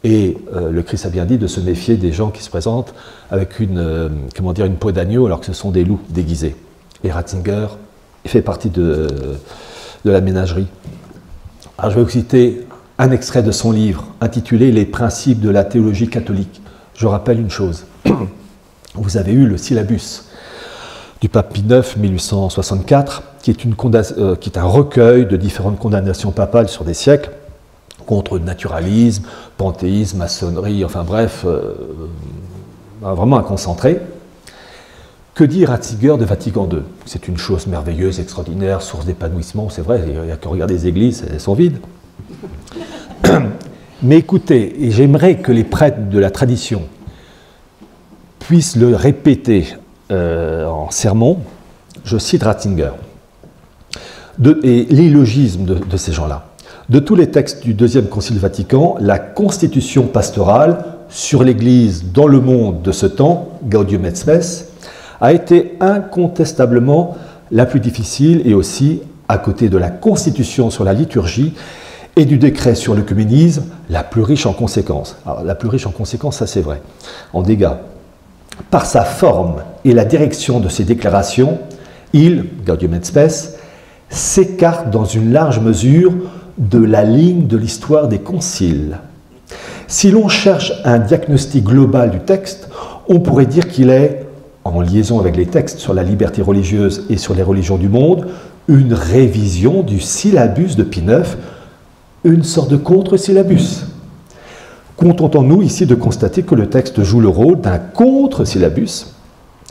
Et le Christ a bien dit de se méfier des gens qui se présentent avec une peau d'agneau alors que ce sont des loups déguisés. Et Ratzinger fait partie de la ménagerie. Alors, je vais vous citer un extrait de son livre intitulé « Les principes de la théologie catholique ». Je rappelle une chose. Vous avez eu le syllabus du pape Pie IX, 1864, qui est un recueil de différentes condamnations papales sur des siècles, contre naturalisme, panthéisme, maçonnerie, enfin bref, vraiment un concentré. Que dit Ratzinger de Vatican II? C'est une chose merveilleuse, extraordinaire, source d'épanouissement, c'est vrai, il n'y a que regarder les églises, elles sont vides. Mais écoutez, et j'aimerais que les prêtres de la tradition puissent le répéter en sermon, je cite Ratzinger, et l'illogisme de ces gens-là. De tous les textes du Deuxième Concile Vatican, la constitution pastorale sur l'Église dans le monde de ce temps, Gaudium et Spes, a été incontestablement la plus difficile et aussi, à côté de la constitution sur la liturgie et du décret sur l'œcuménisme, la plus riche en conséquences. Alors, la plus riche en conséquences, ça c'est vrai, en dégâts. Par sa forme et la direction de ses déclarations, il, Gaudium et Spes, s'écarte dans une large mesure de la ligne de l'histoire des conciles. Si l'on cherche un diagnostic global du texte, on pourrait dire qu'il est, en liaison avec les textes sur la liberté religieuse et sur les religions du monde, une révision du syllabus de Pie IX, une sorte de contre-syllabus. Contentons-nous ici de constater que le texte joue le rôle d'un contre-syllabus,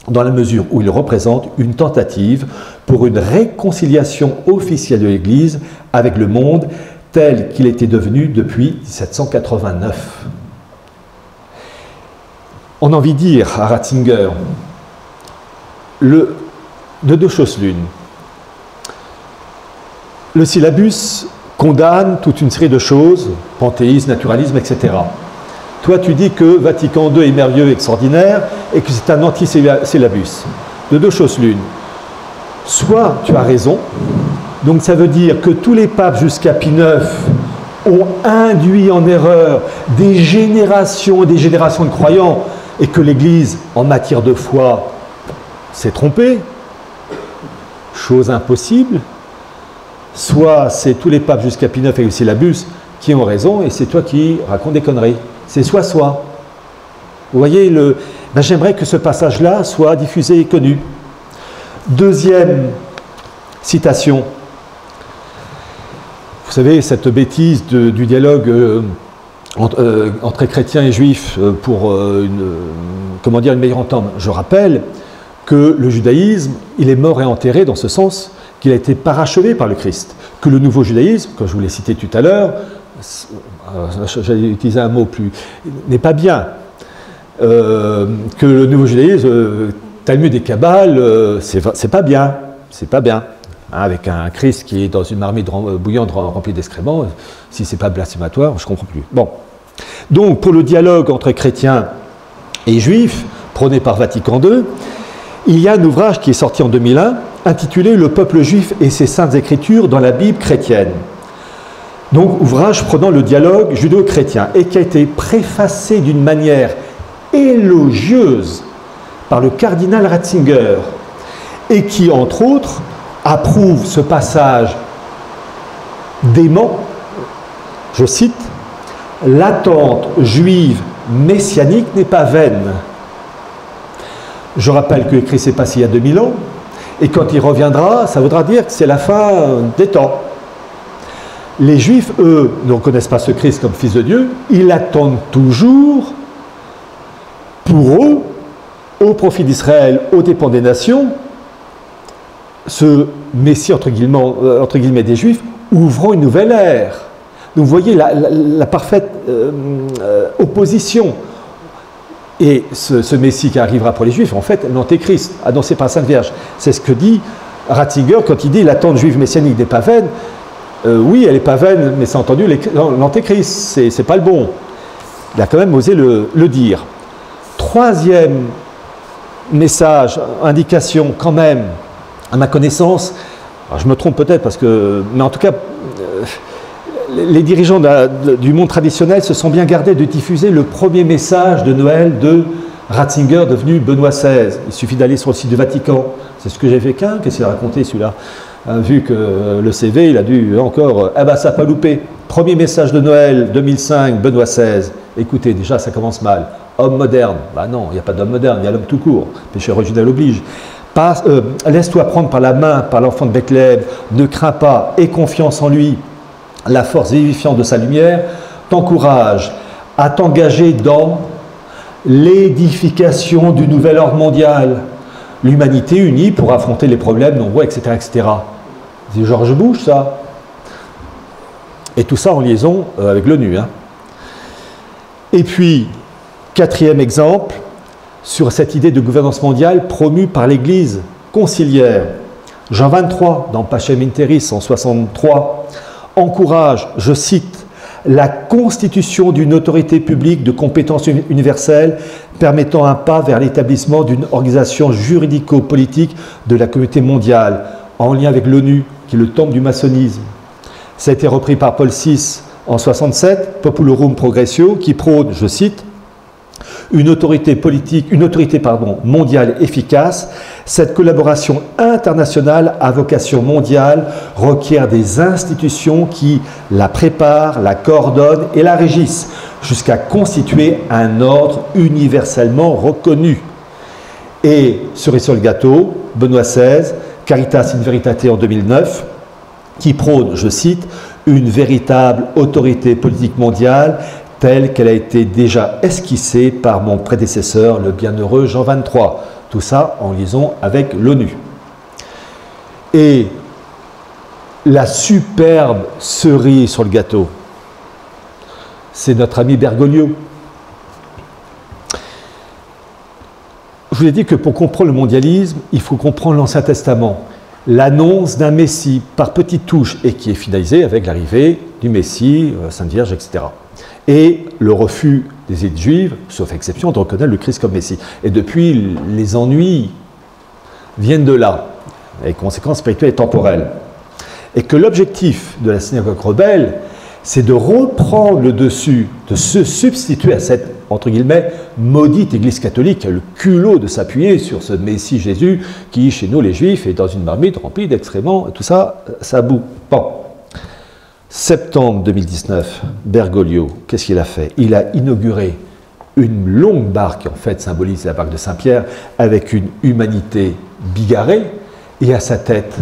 dans la mesure où il représente une tentative pour une réconciliation officielle de l'Église avec le monde tel qu'il était devenu depuis 1789. On a envie de dire à Ratzinger, de deux choses l'une. Le syllabus condamne toute une série de choses, panthéisme, naturalisme, etc. Toi, tu dis que Vatican II est merveilleux, extraordinaire, et que c'est un anti-syllabus. De deux choses l'une. Soit tu as raison, donc ça veut dire que tous les papes jusqu'à Pie IX ont induit en erreur des générations et des générations de croyants, et que l'Église, en matière de foi, s'est trompée, chose impossible. Soit c'est tous les papes jusqu'à Pie IX et le syllabus qui ont raison, et c'est toi qui racontes des conneries. C'est soit. Vous voyez, j'aimerais que ce passage-là soit diffusé et connu. Deuxième citation. Vous savez, cette bêtise du dialogue entre chrétiens et juifs pour une meilleure entente. Je rappelle que le judaïsme, il est mort et enterré dans ce sens qu'il a été parachevé par le Christ. Que le nouveau judaïsme, comme je vous l'ai cité tout à l'heure, j'ai utilisé un mot plus, n'est pas bien. Que le nouveau judaïsme, Talmud et Kabbale, c'est pas bien. C'est pas bien. Hein, avec un Christ qui est dans une marmite bouillante remplie d'excréments, si c'est pas blasphématoire, je comprends plus. Bon. Donc, pour le dialogue entre chrétiens et juifs, prôné par Vatican II, il y a un ouvrage qui est sorti en 2001, intitulé « Le peuple juif et ses saintes écritures dans la Bible chrétienne ». Donc, ouvrage prenant le dialogue judéo-chrétien et qui a été préfacé d'une manière élogieuse par le cardinal Ratzinger et qui, entre autres, approuve ce passage dément, je cite, « L'attente juive messianique n'est pas vaine ». Je rappelle que le Christ s'est passé il y a 2000 ans, et quand il reviendra, ça voudra dire que c'est la fin des temps. Les Juifs, eux, ne reconnaissent pas ce Christ comme Fils de Dieu, ils l'attendent toujours pour eux, au profit d'Israël, aux dépens des nations, ce Messie, entre guillemets, des Juifs, ouvrant une nouvelle ère. Donc vous voyez la parfaite opposition. Et ce Messie qui arrivera pour les Juifs, en fait, l'Antéchrist, annoncé par la Sainte Vierge. C'est ce que dit Ratzinger quand il dit l'attente juive messianique n'est pas vaine. Oui, elle n'est pas vaine, mais c'est entendu l'Antéchrist, c'est pas le bon. Il a quand même osé le dire. Troisième message, indication quand même, à ma connaissance, alors je me trompe peut-être parce que, mais en tout cas, les dirigeants du monde traditionnel se sont bien gardés de diffuser le premier message de Noël de Ratzinger devenu Benoît XVI. Il suffit d'aller sur le site du Vatican. C'est ce que j'ai fait qu'un. Qu'est-ce qu'il a raconté celui-là? Vu que le CV, il a dû encore... Ah ben ça n'a pas loupé. Premier message de Noël 2005, Benoît XVI. Écoutez, déjà ça commence mal. Homme moderne. Ben non, il n'y a pas d'homme moderne, il y a l'homme tout court. Péché originel oblige. Laisse-toi prendre par la main par l'enfant de Bethléem. Ne crains pas, aie confiance en lui. La force vivifiante de sa lumière t'encourage à t'engager dans l'édification du nouvel ordre mondial. L'humanité unie pour affronter les problèmes nombreux, etc. etc. C'est George Bush, ça. Et tout ça en liaison avec l'ONU. Hein. Et puis, quatrième exemple, sur cette idée de gouvernance mondiale promue par l'Église conciliaire. Jean 23, dans Pacem in Terris, en 63, encourage, je cite, la constitution d'une autorité publique de compétence universelle permettant un pas vers l'établissement d'une organisation juridico-politique de la communauté mondiale, en lien avec l'ONU, qui est le temple du maçonnisme. Ça a été repris par Paul VI en 67, Populorum Progressio, qui prône, je cite, une autorité mondiale efficace. Cette collaboration internationale à vocation mondiale requiert des institutions qui la préparent, la coordonnent et la régissent, jusqu'à constituer un ordre universellement reconnu. Et, cerise sur le gâteau, Benoît XVI, Caritas in Veritate en 2009, qui prône, je cite, une véritable autorité politique mondiale telle qu'elle a été déjà esquissée par mon prédécesseur, le bienheureux Jean 23. Tout ça en liaison avec l'ONU. Et la superbe cerise sur le gâteau, c'est notre ami Bergoglio. Je vous ai dit que pour comprendre le mondialisme, il faut comprendre l'Ancien Testament. L'annonce d'un Messie par petites touches et qui est finalisée avec l'arrivée du Messie, Sainte Vierge, etc. Et le refus des élites juives, sauf exception, de reconnaître le Christ comme Messie. Et depuis, les ennuis viennent de là, les conséquences spirituelles et temporelles. Et que l'objectif de la synagogue rebelle, c'est de reprendre le dessus, de se substituer à cette, entre guillemets, maudite Église catholique, qui a le culot de s'appuyer sur ce Messie Jésus qui, chez nous les Juifs, est dans une marmite remplie d'excréments, et tout ça, ça boue. Bon. Septembre 2019, Bergoglio, qu'est-ce qu'il a fait? Il a inauguré une longue barque, qui en fait symbolise la barque de Saint-Pierre, avec une humanité bigarrée, et à sa tête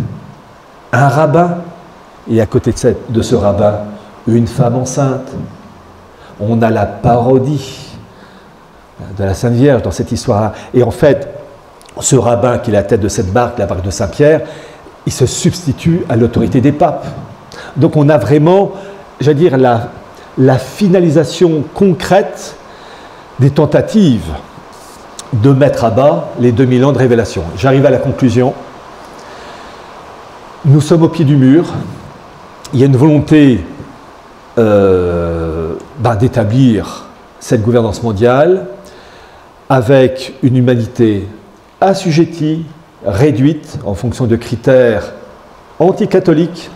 un rabbin, et à côté de ce rabbin, une femme enceinte. On a la parodie de la Sainte Vierge dans cette histoire-là. Et en fait, ce rabbin qui est la tête de cette barque, la barque de Saint-Pierre, il se substitue à l'autorité des papes. Donc on a vraiment, j'allais dire, la finalisation concrète des tentatives de mettre à bas les 2000 ans de révélation. J'arrive à la conclusion. Nous sommes au pied du mur. Il y a une volonté d'établir cette gouvernance mondiale avec une humanité assujettie, réduite en fonction de critères anticatholiques.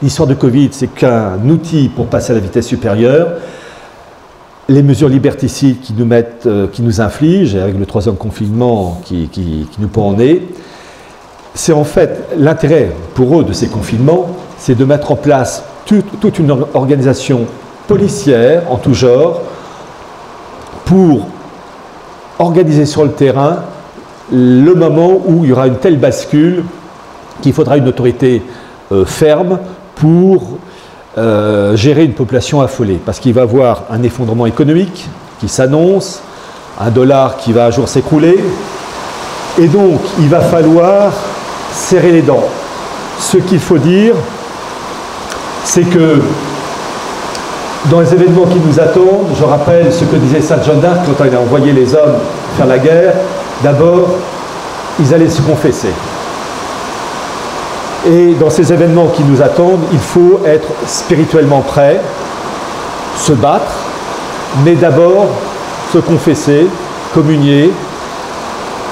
L'histoire de Covid, c'est qu'un outil pour passer à la vitesse supérieure. Les mesures liberticides qui nous infligent, et avec le troisième confinement qui nous pend au nez, c'est en fait l'intérêt pour eux de ces confinements, c'est de mettre en place toute une organisation policière en tout genre pour organiser sur le terrain le moment où il y aura une telle bascule qu'il faudra une autorité ferme pour gérer une population affolée. Parce qu'il va y avoir un effondrement économique qui s'annonce, un dollar qui va un jour s'écrouler, et donc il va falloir serrer les dents. Ce qu'il faut dire, c'est que dans les événements qui nous attendent, je rappelle ce que disait Sainte Jeanne d'Arc quand elle a envoyé les hommes faire la guerre. D'abord, ils allaient se confesser. Et dans ces événements qui nous attendent, il faut être spirituellement prêt, se battre, mais d'abord se confesser, communier,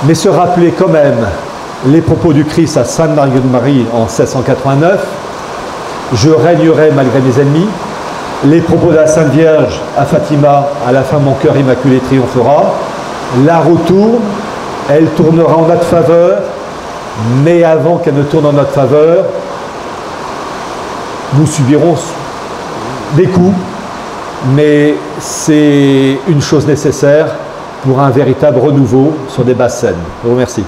mais se rappeler quand même les propos du Christ à Sainte Marguerite Marie en 1689, « Je régnerai malgré mes ennemis », les propos de la Sainte Vierge à Fatima, « À la fin mon cœur immaculé triomphera », la roue tourne, elle tournera en notre faveur, mais avant qu'elle ne tourne en notre faveur, nous subirons des coups, mais c'est une chose nécessaire pour un véritable renouveau sur des bases saines. Je vous remercie.